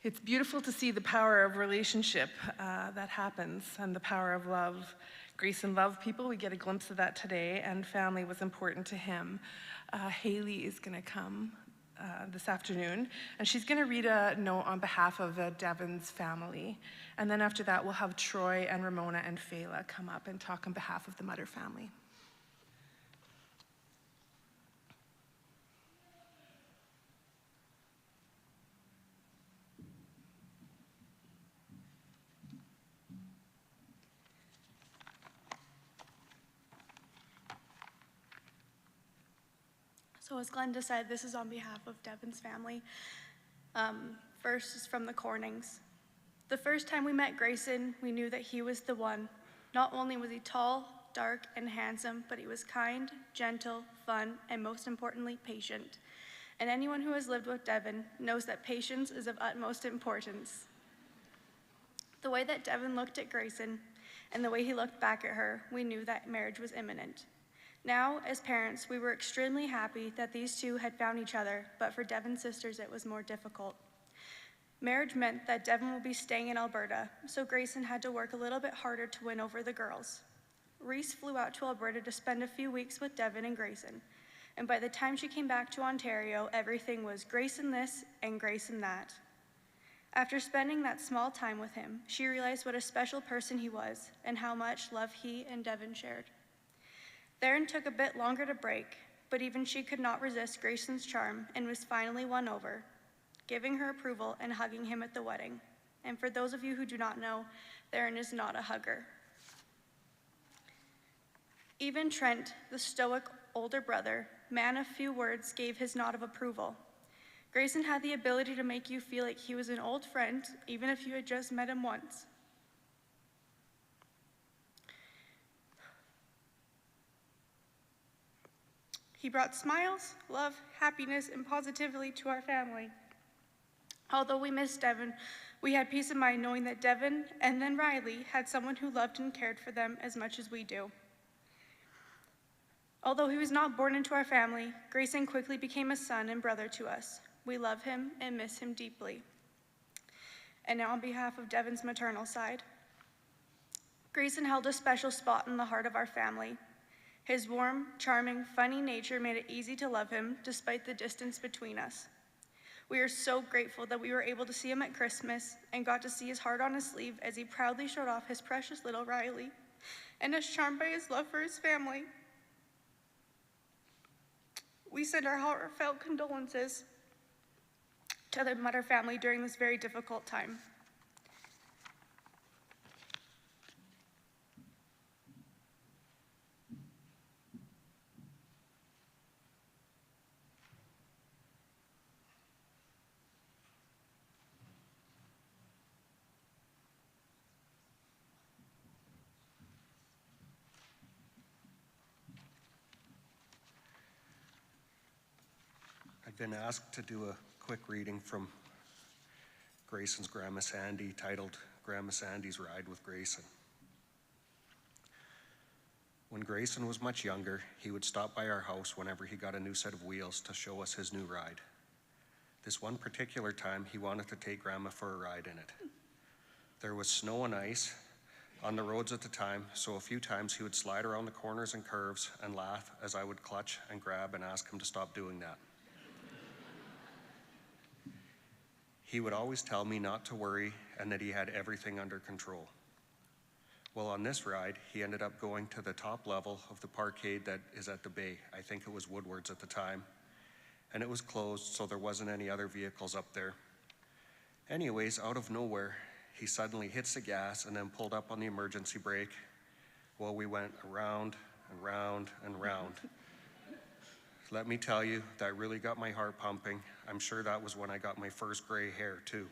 It's beautiful to see the power of relationship that happens, and the power of love. Grayson loved people, we get a glimpse of that today, and family was important to him. Haley is gonna come this afternoon, and she's gonna read a note on behalf of Devin's family. And then after that, we'll have Troy and Ramona and Fela come up and talk on behalf of the Mutter family. So as Glenda said, this is on behalf of Devin's family. First is from the Cornings. The first time we met Grayson, we knew that he was the one. Not only was he tall, dark, and handsome, but he was kind, gentle, fun, and most importantly, patient. And anyone who has lived with Devin knows that patience is of utmost importance. The way that Devin looked at Grayson and the way he looked back at her, we knew that marriage was imminent. Now, as parents, we were extremely happy that these two had found each other, but for Devin's sisters, it was more difficult. Marriage meant that Devin would be staying in Alberta, so Grayson had to work a little bit harder to win over the girls. Reese flew out to Alberta to spend a few weeks with Devin and Grayson, and by the time she came back to Ontario, everything was Grayson this and Grayson that. After spending that small time with him, she realized what a special person he was and how much love he and Devin shared. Theron took a bit longer to break, but even she could not resist Grayson's charm and was finally won over, giving her approval and hugging him at the wedding. And for those of you who do not know, Theron is not a hugger. Even Trent, the stoic older brother, man of few words, gave his nod of approval. Grayson had the ability to make you feel like he was an old friend, even if you had just met him once. He brought smiles, love, happiness, and positivity to our family. Although we missed Devin, we had peace of mind knowing that Devin and then Riley had someone who loved and cared for them as much as we do. Although he was not born into our family, Grayson quickly became a son and brother to us. We love him and miss him deeply. And now on behalf of Devin's maternal side, Grayson held a special spot in the heart of our family. His warm, charming, funny nature made it easy to love him despite the distance between us. We are so grateful that we were able to see him at Christmas and got to see his heart on his sleeve as he proudly showed off his precious little Riley and is charmed by his love for his family. We send our heartfelt condolences to the Mutter family during this very difficult time. I've been asked to do a quick reading from Grayson's Grandma Sandy, titled Grandma Sandy's Ride with Grayson. When Grayson was much younger, he would stop by our house whenever he got a new set of wheels to show us his new ride. This one particular time, he wanted to take Grandma for a ride in it. There was snow and ice on the roads at the time, so a few times he would slide around the corners and curves and laugh as I would clutch and grab and ask him to stop doing that. He would always tell me not to worry and that he had everything under control. Well, on this ride, he ended up going to the top level of the parkade that is at the bay. I think it was Woodward's at the time. And it was closed, so there wasn't any other vehicles up there. Anyways, out of nowhere, he suddenly hits the gas and then pulled up on the emergency brake. Well, we went around and round and round. Let me tell you, that really got my heart pumping. I'm sure that was when I got my first gray hair, too.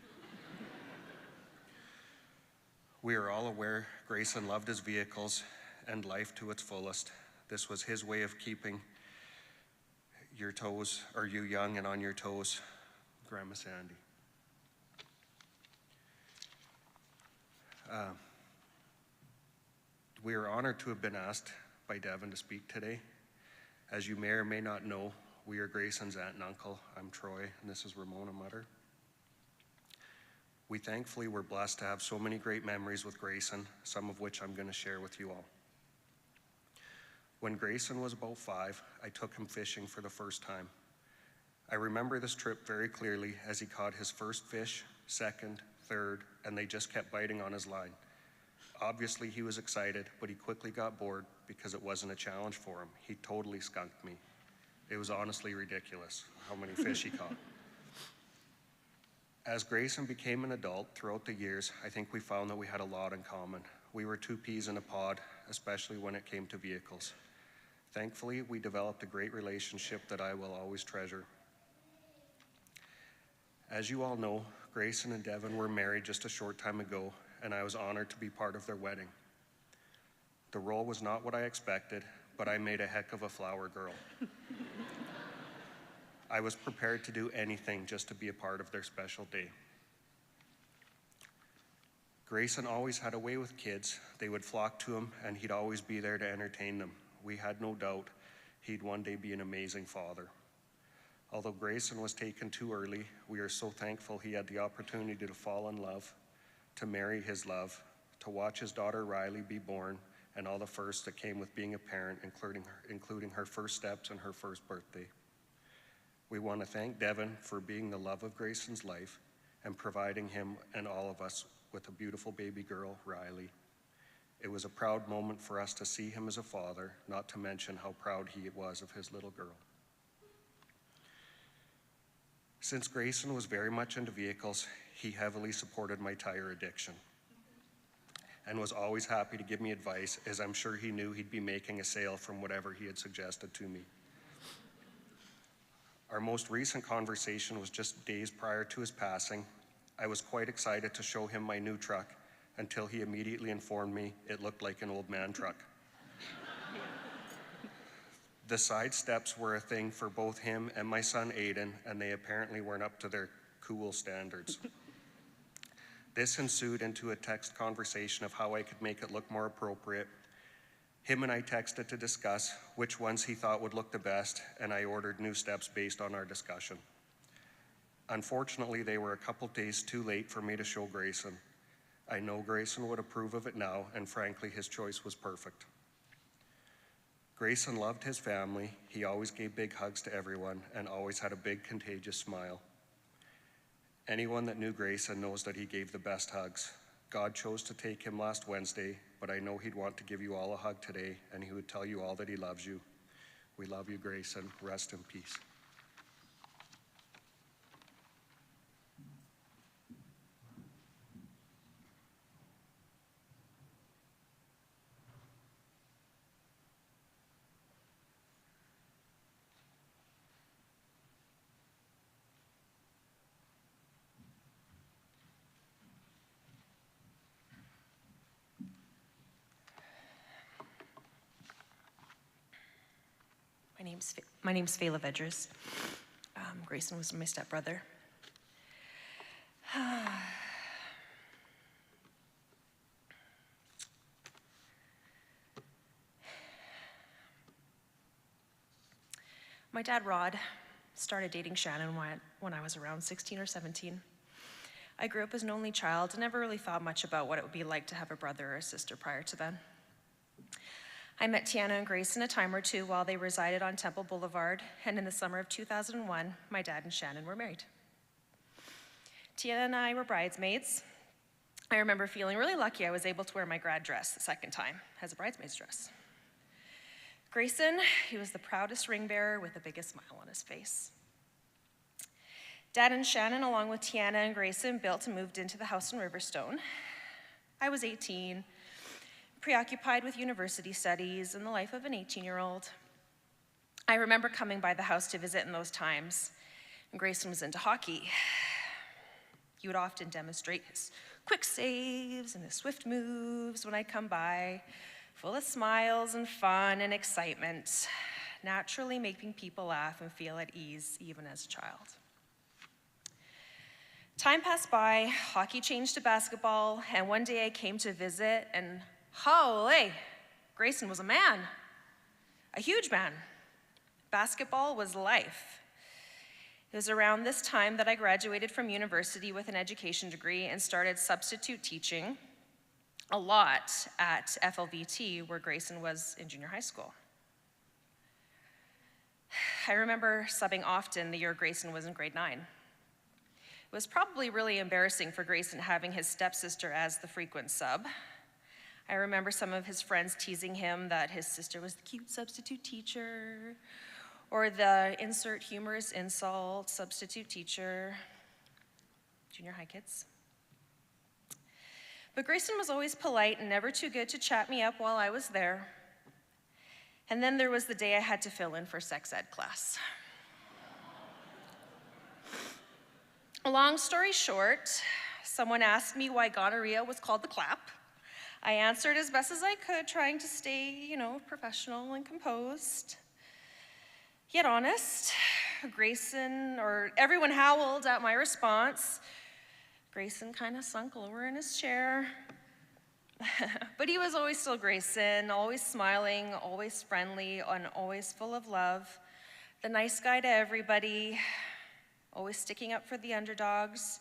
We are all aware Grayson loved his vehicles and life to its fullest. This was his way of keeping your toes, or you young and on your toes, Grandma Sandy. We are honored to have been asked by Devin to speak today. As you may or may not know, we are Grayson's aunt and uncle. I'm Troy, and this is Ramona Mutter. We thankfully were blessed to have so many great memories with Grayson, some of which I'm going to share with you all. When Grayson was about 5, I took him fishing for the first time. I remember this trip very clearly as he caught his first fish, second, third, and they just kept biting on his line. Obviously, he was excited, but he quickly got bored because it wasn't a challenge for him. He totally skunked me. It was honestly ridiculous how many fish he caught. As Grayson became an adult throughout the years, I think we found that we had a lot in common. We were two peas in a pod, especially when it came to vehicles. Thankfully, we developed a great relationship that I will always treasure. As you all know, Grayson and Devin were married just a short time ago, and I was honored to be part of their wedding. The role was not what I expected, but I made a heck of a flower girl. I was prepared to do anything just to be a part of their special day. Grayson always had a way with kids. They would flock to him, and he'd always be there to entertain them. We had no doubt he'd one day be an amazing father. Although Grayson was taken too early, we are so thankful he had the opportunity to fall in love, to marry his love, to watch his daughter Riley be born, and all the firsts that came with being a parent, including her first steps and her first birthday. We want to thank Devin for being the love of Grayson's life and providing him and all of us with a beautiful baby girl, Riley. It was a proud moment for us to see him as a father, not to mention how proud he was of his little girl. Since Grayson was very much into vehicles, he heavily supported my tire addiction and was always happy to give me advice, as I'm sure he knew he'd be making a sale from whatever he had suggested to me. Our most recent conversation was just days prior to his passing. I was quite excited to show him my new truck until he immediately informed me it looked like an old man truck. The side steps were a thing for both him and my son Aiden, and they apparently weren't up to their cool standards. This ensued into a text conversation of how I could make it look more appropriate. Him and I texted to discuss which ones he thought would look the best, and I ordered new steps based on our discussion. Unfortunately, they were a couple days too late for me to show Grayson. I know Grayson would approve of it now, and frankly, his choice was perfect. Grayson loved his family. He always gave big hugs to everyone and always had a big, contagious smile. Anyone that knew Grayson knows that he gave the best hugs. God chose to take him last Wednesday, but I know he'd want to give you all a hug today, and he would tell you all that he loves you. We love you, Grayson. Rest in peace. My name's Fela Vedras. Grayson was my stepbrother. My dad, Rod, started dating Shannon when I was around 16 or 17. I grew up as an only child and never really thought much about what it would be like to have a brother or a sister prior to then. I met Tiana and Grayson a time or two while they resided on Temple Boulevard, and in the summer of 2001, my dad and Shannon were married. Tiana and I were bridesmaids. I remember feeling really lucky I was able to wear my grad dress the second time as a bridesmaid's dress. Grayson, he was the proudest ring bearer with the biggest smile on his face. Dad and Shannon, along with Tiana and Grayson, built and moved into the house in Riverstone. I was 18, preoccupied with university studies and the life of an 18-year-old. I remember coming by the house to visit in those times, and Grayson was into hockey. He would often demonstrate his quick saves and his swift moves when I'd come by, full of smiles and fun and excitement, naturally making people laugh and feel at ease even as a child. Time passed by, hockey changed to basketball, and one day I came to visit, and holy, Grayson was a man, a huge man. Basketball was life. It was around this time that I graduated from university with an education degree and started substitute teaching a lot at FLVT, where Grayson was in junior high school. I remember subbing often the year Grayson was in grade 9. It was probably really embarrassing for Grayson having his stepsister as the frequent sub. I remember some of his friends teasing him that his sister was the cute substitute teacher, or the insert humorous insult, substitute teacher, junior high kids. But Grayson was always polite and never too good to chat me up while I was there. And then there was the day I had to fill in for sex ed class. Long story short, someone asked me why gonorrhea was called the clap. I answered as best as I could, trying to stay, professional and composed, yet honest. Everyone howled at my response. Grayson kind of sunk lower in his chair. But he was always still Grayson, always smiling, always friendly, and always full of love. The nice guy to everybody, always sticking up for the underdogs.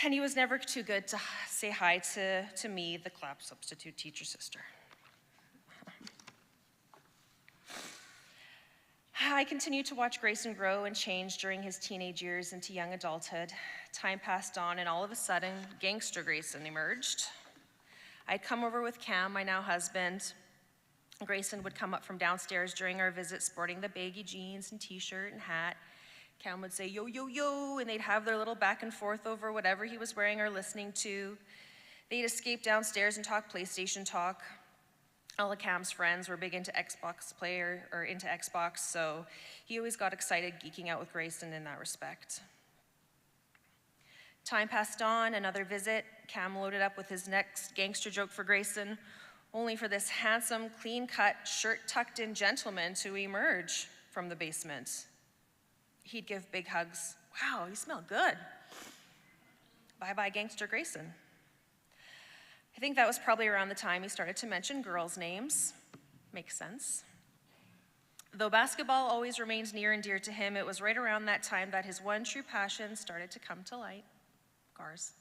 And he was never too good to say hi to me, the clap substitute teacher sister. I continued to watch Grayson grow and change during his teenage years into young adulthood. Time passed on, and all of a sudden, gangster Grayson emerged. I'd come over with Cam, my now husband. Grayson would come up from downstairs during our visit sporting the baggy jeans and t-shirt and hat. Cam would say, yo, yo, yo, and they'd have their little back and forth over whatever he was wearing or listening to. They'd escape downstairs and talk PlayStation talk. All of Cam's friends were big into Xbox, so he always got excited geeking out with Grayson in that respect. Time passed on, another visit. Cam loaded up with his next gangster joke for Grayson, only for this handsome, clean-cut, shirt-tucked-in gentleman to emerge from the basement. He'd give big hugs. Wow, you smell good. Bye-bye, gangster Grayson. I think that was probably around the time he started to mention girls' names. Makes sense. Though basketball always remained near and dear to him, it was right around that time that his one true passion started to come to light: cars.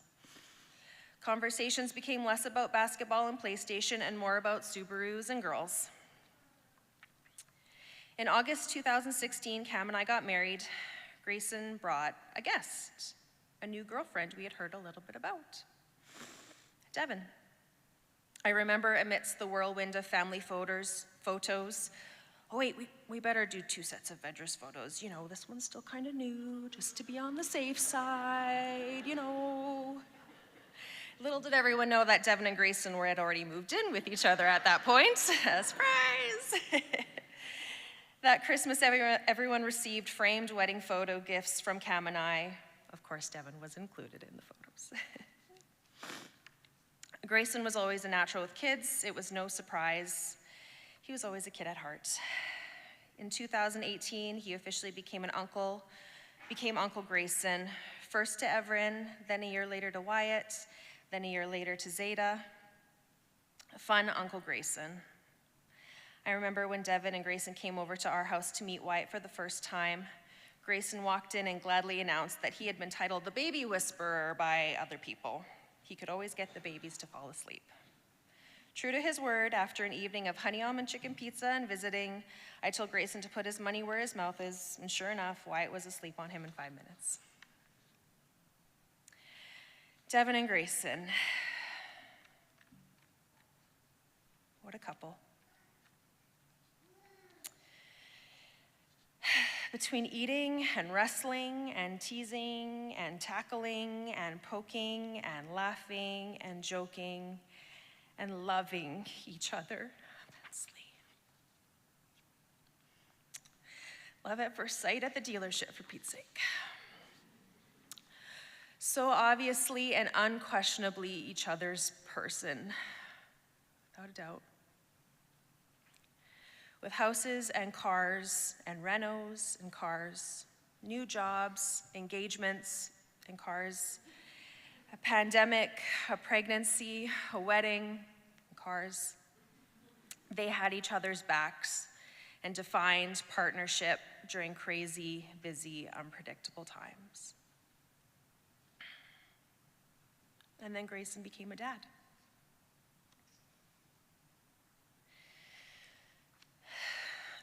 Conversations became less about basketball and PlayStation and more about Subarus and girls. In August 2016, Cam and I got married. Grayson brought a guest, a new girlfriend we had heard a little bit about, Devin. I remember amidst the whirlwind of family photos, oh wait, we better do 2 sets of Vedras photos. This one's still kind of new, just to be on the safe side, Little did everyone know that Devin and Grayson had already moved in with each other at that point. Surprise! That Christmas, everyone received framed wedding photo gifts from Cam and I. Of course, Devin was included in the photos. Grayson was always a natural with kids. It was no surprise. He was always a kid at heart. In 2018, he officially became Uncle Grayson, first to Everin, then a year later to Wyatt, then a year later to Zeta. Fun Uncle Grayson. I remember when Devin and Grayson came over to our house to meet Wyatt for the first time. Grayson walked in and gladly announced that he had been titled the Baby Whisperer by other people. He could always get the babies to fall asleep. True to his word, after an evening of honey almond chicken pizza and visiting, I told Grayson to put his money where his mouth is, and sure enough, Wyatt was asleep on him in 5 minutes. Devin and Grayson. What a couple. Between eating and wrestling and teasing and tackling and poking and laughing and joking and loving each other immensely. Love at first sight at the dealership, for Pete's sake. So obviously and unquestionably each other's person, without a doubt. With houses and cars and renos and cars, new jobs, engagements and cars, a pandemic, a pregnancy, a wedding, and cars. They had each other's backs and defined partnership during crazy, busy, unpredictable times. And then Grayson became a dad.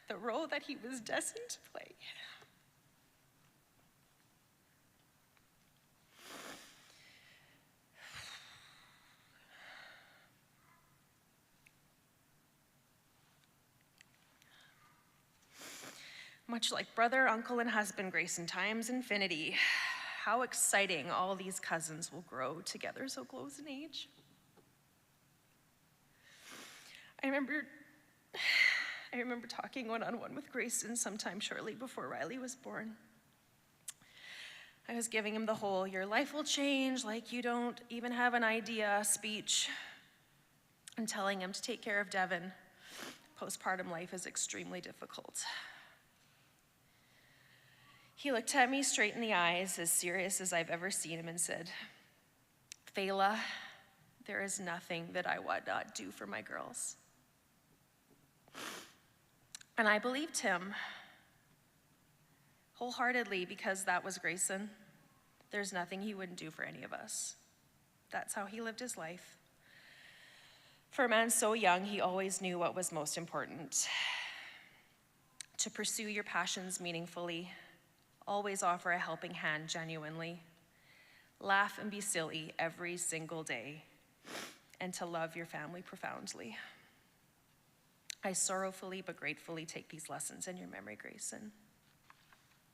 The role that he was destined to play. Much like brother, uncle, and husband, Grayson times infinity. How exciting all these cousins will grow together so close in age. I remember talking one-on-one with Grayson sometime shortly before Riley was born. I was giving him the whole, your life will change like you don't even have an idea speech. and telling him to take care of Devin. Postpartum life is extremely difficult. He looked at me straight in the eyes, as serious as I've ever seen him, and said, "Fela, there is nothing that I would not do for my girls." And I believed him wholeheartedly, because that was Grayson. There's nothing he wouldn't do for any of us. That's how he lived his life. For a man so young, he always knew what was most important. To pursue your passions meaningfully, always offer a helping hand genuinely, laugh and be silly every single day, and to love your family profoundly. I sorrowfully but gratefully take these lessons in your memory, Grayson.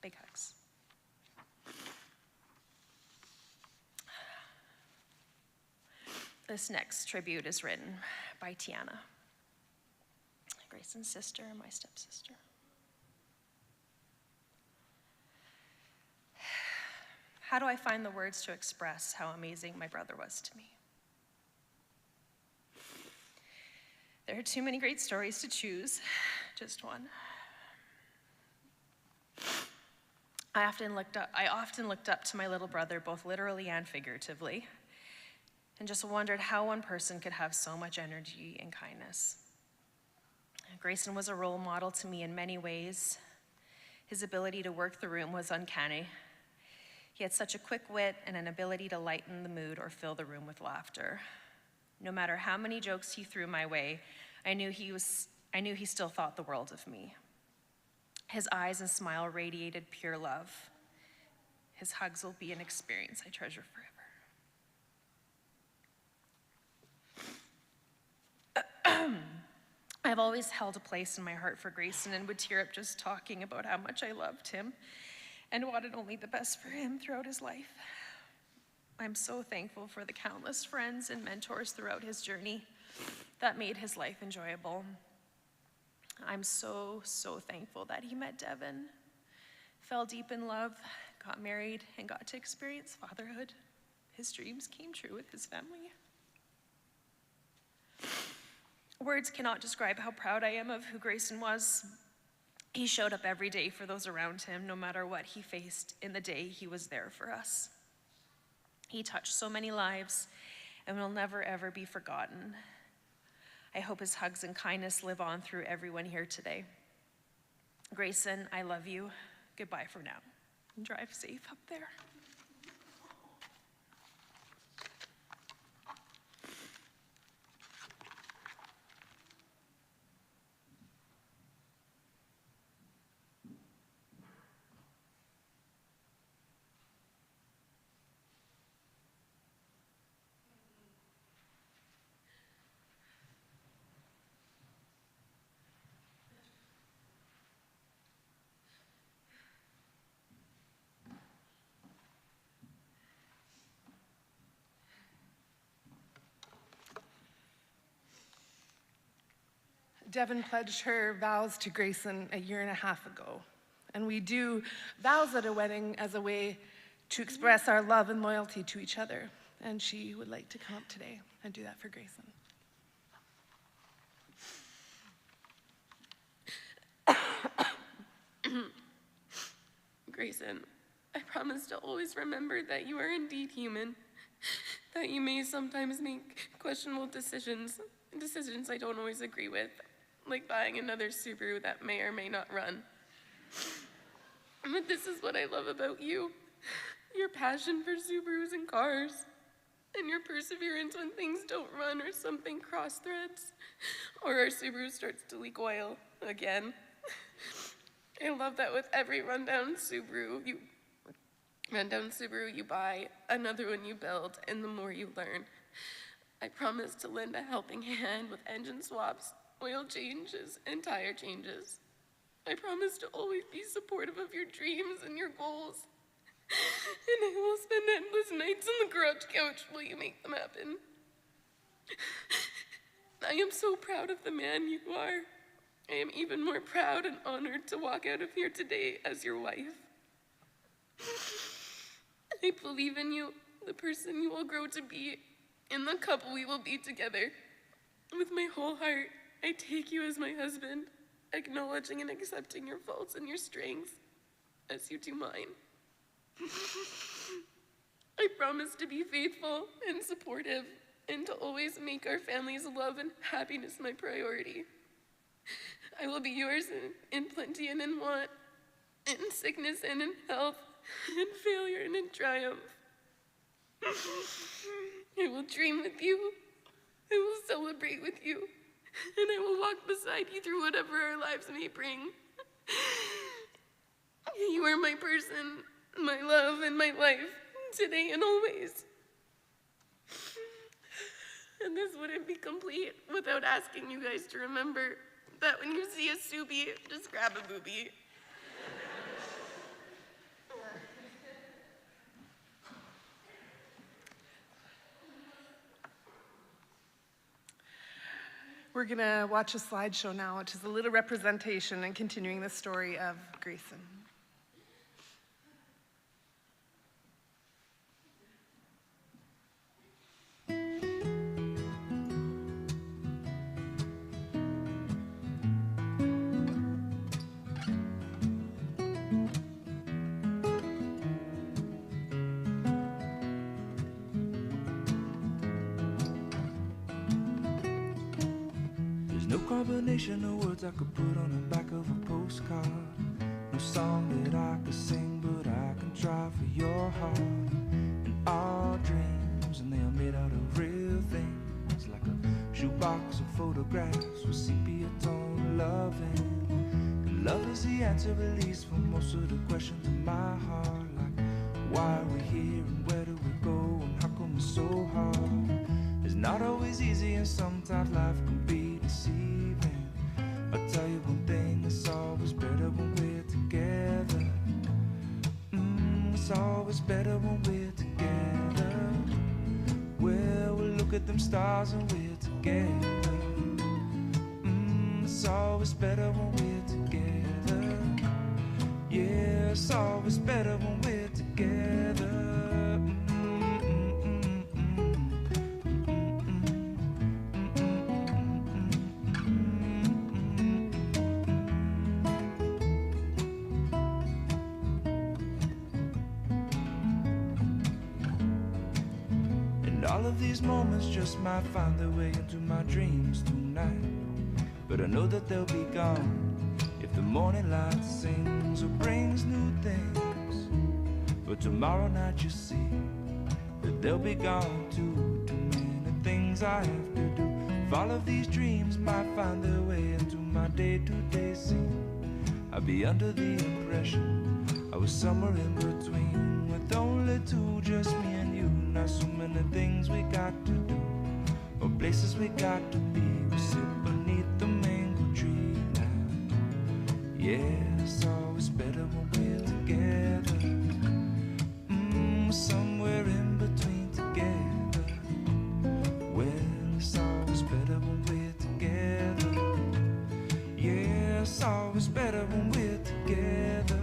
Big hugs. This next tribute is written by Tiana, Grayson's sister and my stepsister. How do I find the words to express how amazing my brother was to me? There are too many great stories to choose, just one. I often looked up to my little brother, both literally and figuratively, and just wondered how one person could have so much energy and kindness. Grayson was a role model to me in many ways. His ability to work the room was uncanny. He had such a quick wit and an ability to lighten the mood or fill the room with laughter. No matter how many jokes he threw my way, I knew he still thought the world of me. His eyes and smile radiated pure love. His hugs will be an experience I treasure forever. I've always held a place in my heart for Grayson and would tear up just talking about how much I loved him and wanted only the best for him throughout his life. I'm so thankful for the countless friends and mentors throughout his journey that made his life enjoyable. I'm so, so thankful that he met Devin, fell deep in love, got married, and got to experience fatherhood. His dreams came true with his family. Words cannot describe how proud I am of who Grayson was. He showed up every day for those around him, no matter what he faced in the day he was there for us. He touched so many lives and will never, ever be forgotten. I hope his hugs and kindness live on through everyone here today. Grayson, I love you. Goodbye for now. And drive safe up there. Devin pledged her vows to Grayson a year and a half ago. And we do vows at a wedding as a way to express our love and loyalty to each other. And she would like to come up today and do that for Grayson. Grayson, I promise to always remember that you are indeed human, that you may sometimes make questionable decisions I don't always agree with, like buying another Subaru that may or may not run. But this is what I love about you, your passion for Subarus and cars, and your perseverance when things don't run or something cross threads, or our Subaru starts to leak oil again. I love that with every rundown Subaru you buy, another one you build, and the more you learn. I promise to lend a helping hand with engine swaps, oil changes, and tire changes. I promise to always be supportive of your dreams and your goals. And I will spend endless nights on the garage couch while you make them happen. I am so proud of the man you are. I am even more proud and honored to walk out of here today as your wife. I believe in you, the person you will grow to be, and the couple we will be together. With my whole heart, I take you as my husband, acknowledging and accepting your faults and your strengths as you do mine. I promise to be faithful and supportive and to always make our family's love and happiness my priority. I will be yours in plenty and in want, in sickness and in health, in failure and in triumph. I will dream with you, I will celebrate with you, and I will walk beside you through whatever our lives may bring. You are my person, my love, and my life, today and always. And this wouldn't be complete without asking you guys to remember that when you see a Subi, just grab a boobie. We're gonna watch a slideshow now, which is a little representation and continuing the story of Grayson. No combination of words I could put on the back of a postcard. No song that I could sing, but I can try for your heart. And our dreams, and they are made out of real things, like a shoebox of photographs with sepia tone loving. And love is the answer, at least for most of the questions in my heart, like why are we here and where do we go and how come it's so hard? It's not always easy and sometimes life can be deceiving. I'll tell you one thing, it's always better when we're together. It's always better when we're together. Well, we'll look at them stars and we're together. It's always better when we're together. Yeah, it's always better when we're together. All of these moments just might find their way into my dreams tonight. But I know that they'll be gone if the morning light sings or brings new things. But tomorrow night you see that they'll be gone too. Too many things I have to do. If all of these dreams might find their way into my day-to-day scene, I'd be under the impression I was somewhere in between, with only two, just me and you. Not so many things we got to do, or places we got to be. We sit beneath the mango tree now. Yeah, it's always better when we're together. Somewhere in between together. Well, it's always better when we're together. Yeah, it's always better when we're together.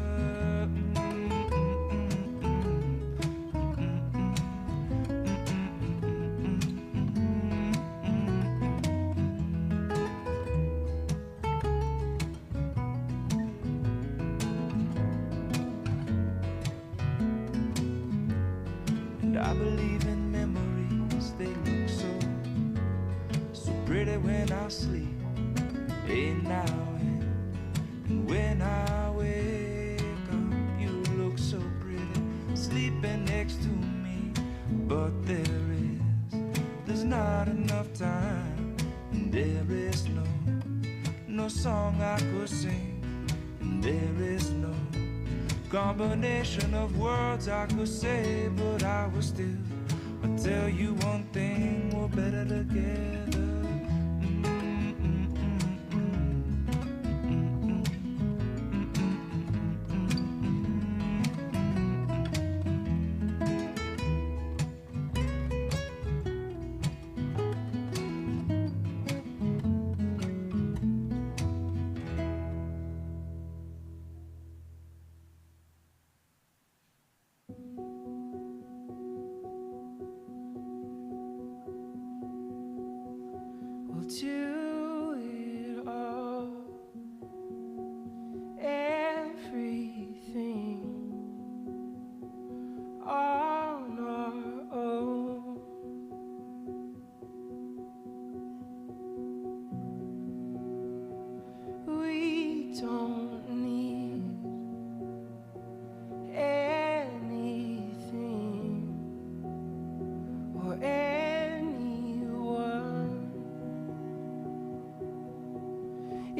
I believe in memories, they look so pretty when I sleep. Hey, now and when I wake up, you look so pretty, sleeping next to me. But there's not enough time, and there is no song I could sing, and there is no combination of words I could say, but I will still I'll tell you one thing, we're better together.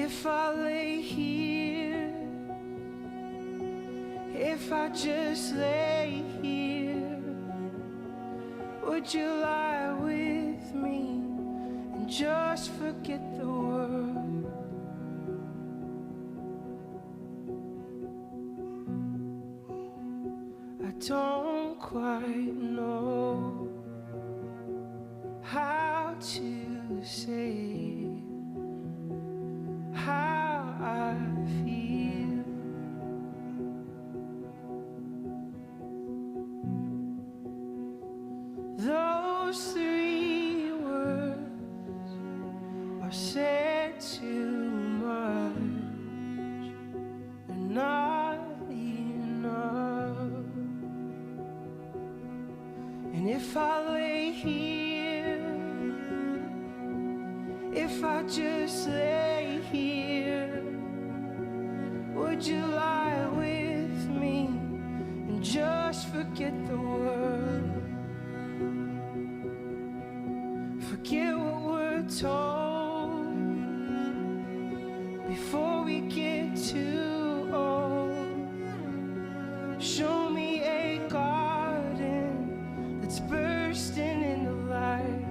if I lay here, if I just lay here, would you lie with me and just forget the world? I don't quite know how to say how I feel. Those three words are said too much and not enough. And if I lay here, if I just lay here, would you lie with me and just forget the world? Forget what we're told before we get too old. Show me a garden that's bursting into light.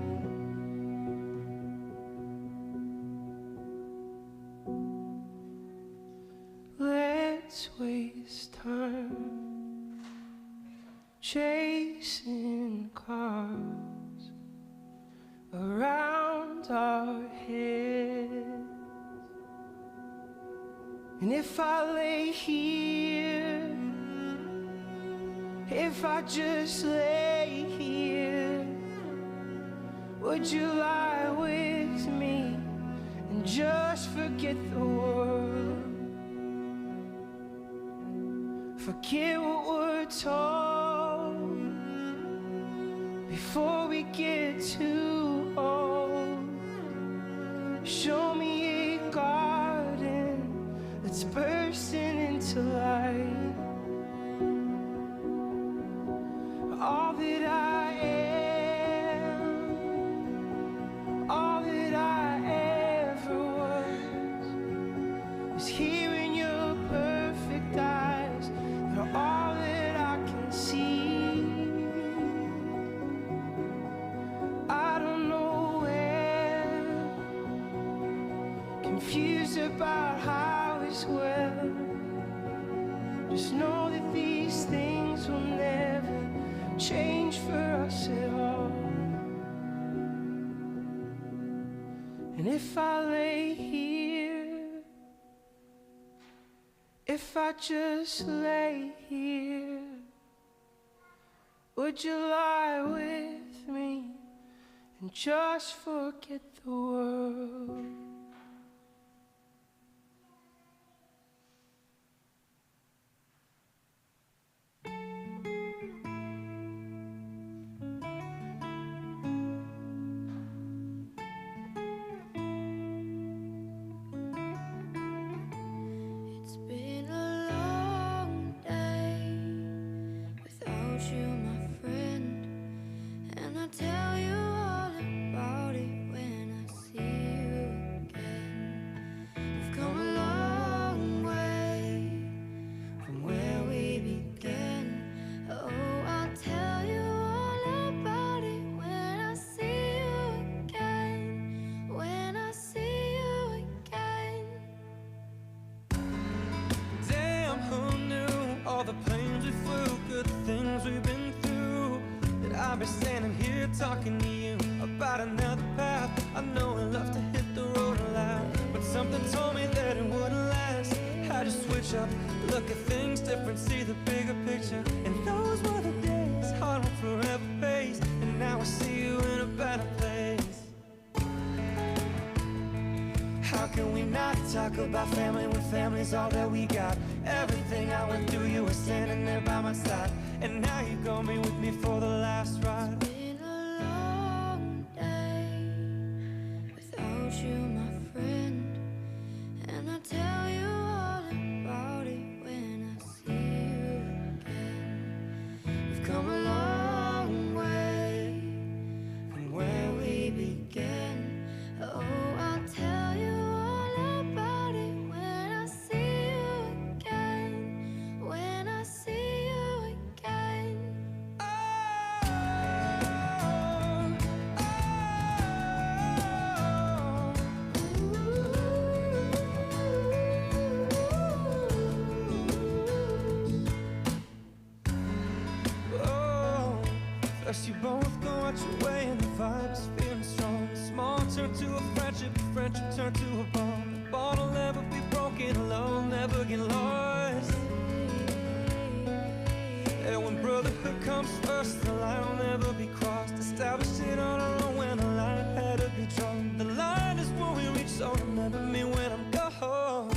Let's waste time chasing cars around our heads. And if I lay here, if I just lay here, would you lie with me and just forget the world? Forget what we're told before we get too old. Show me a garden that's bursting into light. All that I am, all that I ever was, is here in your perfect eyes. They're all that I can see. I don't know where, confused about how as well. Just know that these things will never change for us at all. And if I lay here, if I just lay here, would you lie with me and just forget the world? It's been a long day without you, my friend, and I tell you all about it when I see you again. We've come a long way from where we began. Oh, I'll tell you all about it when I see you again. When I see you again. Damn, who knew all the planes we flew, good things we've been through, that I'd be standing here talking to you about another path. I know I love to hit the road a lot, but something told me that it wouldn't last. Had to switch up, look at things different, see the bigger picture. And those were the days, hard one forever pays, and now I see you in a better place. How can we not talk about family when family's all that we got? Everything I went through, you were standing there by my side, and now you're gonna be with me for the last ride. Been a long day without you, my friend, and I tell you all about it when I see you again. We've come a long way from where we began. Oh, I'll tell you all about First you both go out your way and the vibe's feeling strong. Small turn to a friendship turn to a bond. A bond'll never be broken, love never get lost. And when brotherhood comes first, the line will never be crossed. Established it on our own when a line had to be drawn. The line is when we reach, so remember me when I'm gone.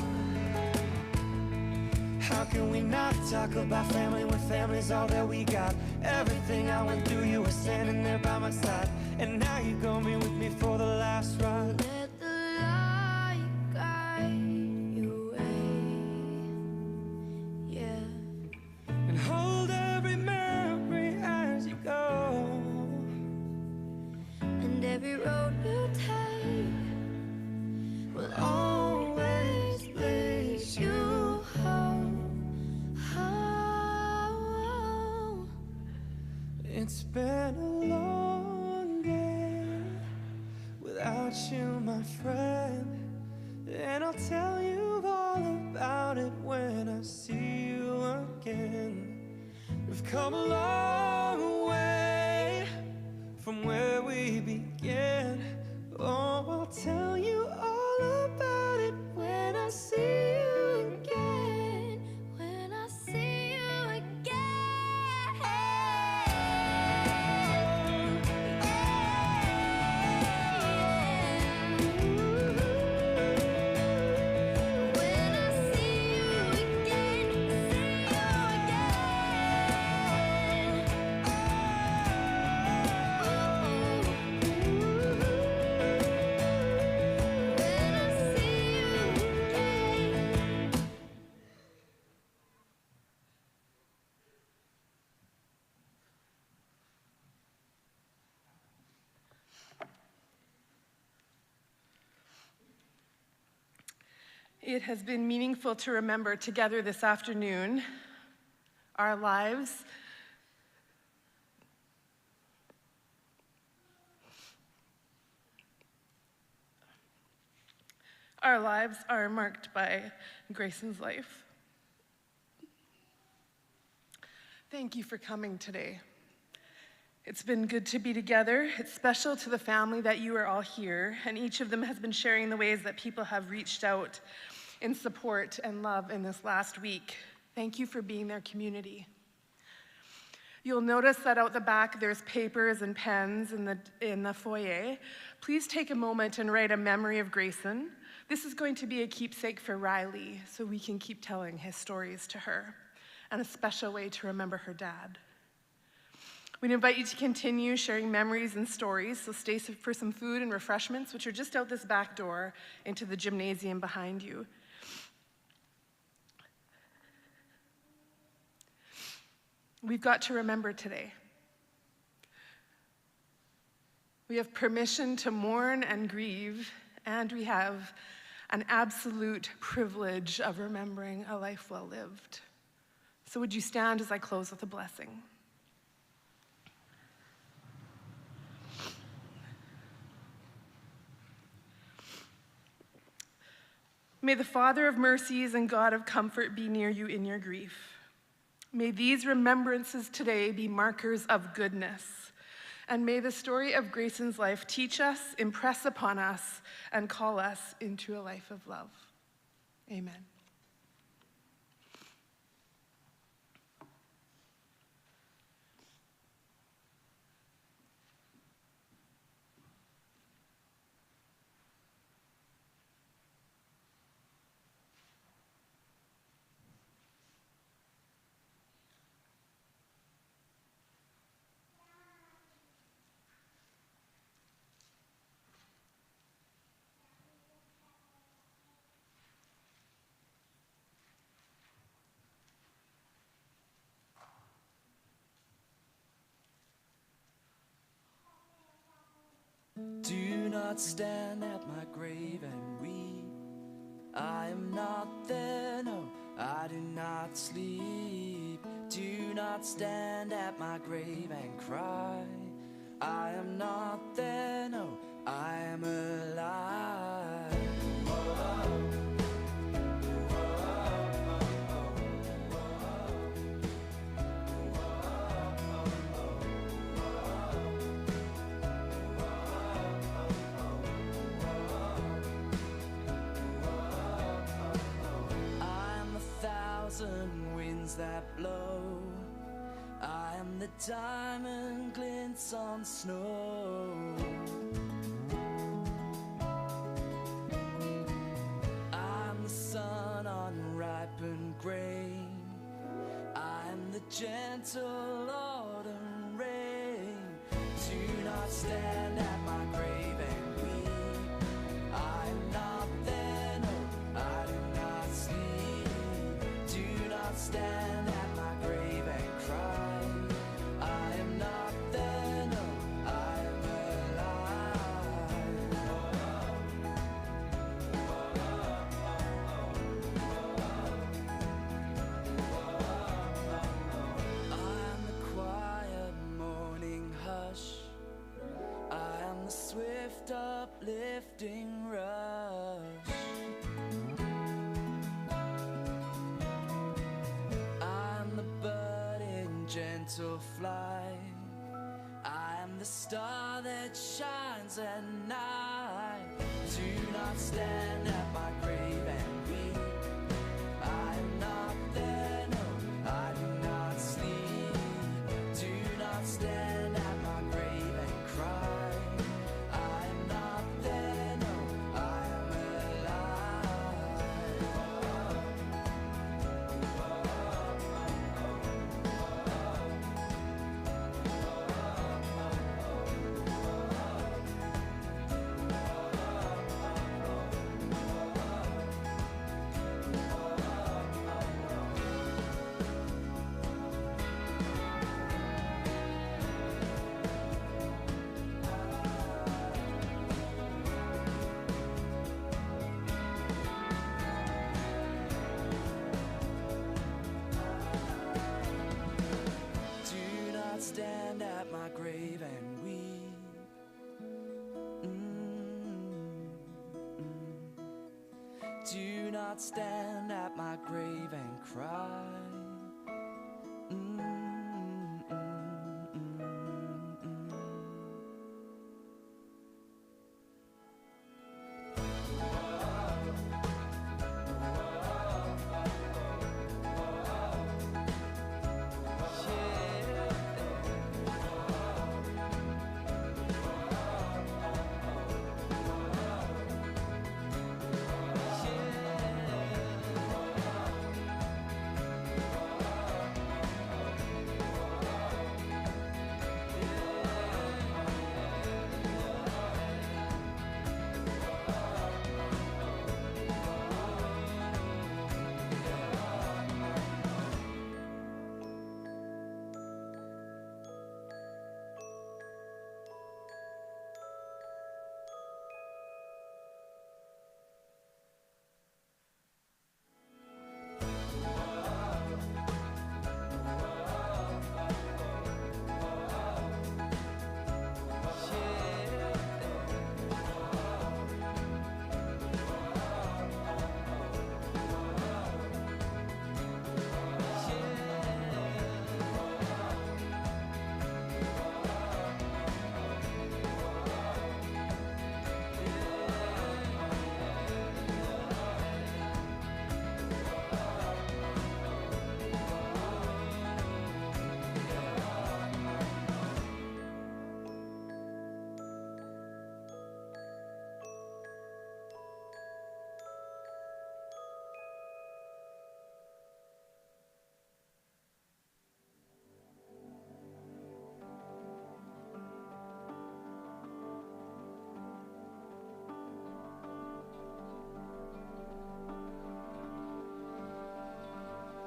How can we not talk about family when family's all that we got? Everything I went through, you were standing there by my side. And now you're gonna be with me for the last ride. Let the light guide your way, yeah. And hold every memory as you go. And every road you take will always place you home. It's been a long day without you, my friend. And I'll tell you all about it when I see you again. We've come a long way from where we began. Oh, I'll tell you all about it when I see you again. When I see you again. When I see you again, see you When I see you again. It has been meaningful to remember together this afternoon our lives are marked by Grayson's life. Thank you for coming today. It's been good to be together. It's special to the family that you are all here, and each of them has been sharing the ways that people have reached out in support and love in this last week. Thank you for being their community. You'll notice that out the back there's papers and pens in the foyer. Please take a moment and write a memory of Grayson. This is going to be a keepsake for Riley, so we can keep telling his stories to her, and a special way to remember her dad. We'd invite you to continue sharing memories and stories, so stay for some food and refreshments, which are just out this back door into the gymnasium behind you. We've got to remember today. We have permission to mourn and grieve, and we have an absolute privilege of remembering a life well lived. So would you stand as I close with a blessing? May the Father of mercies and God of comfort be near you in your grief. May these remembrances today be markers of goodness. And may the story of Grayson's life teach us, impress upon us, and call us into a life of love. Amen. Do not stand at my grave and weep. I am not there, no, I do not sleep. Do not stand at my grave and cry. I am not there, no, I am alive. blow. I am the diamond glints on snow. I'm the sun on ripened grain. I'm the gentle autumn rain. Do not stand at my grave and weep. I am not there, no, I do not sleep. Do not stand at my grave and cry. I am not there, no, I am alive. I am the quiet morning hush. I am the swift uplifting rush. I'm the budding gentle flight. I am the star that shines at night. Do not stand at my grave and weep. I am not there, no, I do not sleep. Do not stand at my grave and cry. I am not there, no, I am alive. Do not stand at my grave and weep. Do not stand at my grave and cry.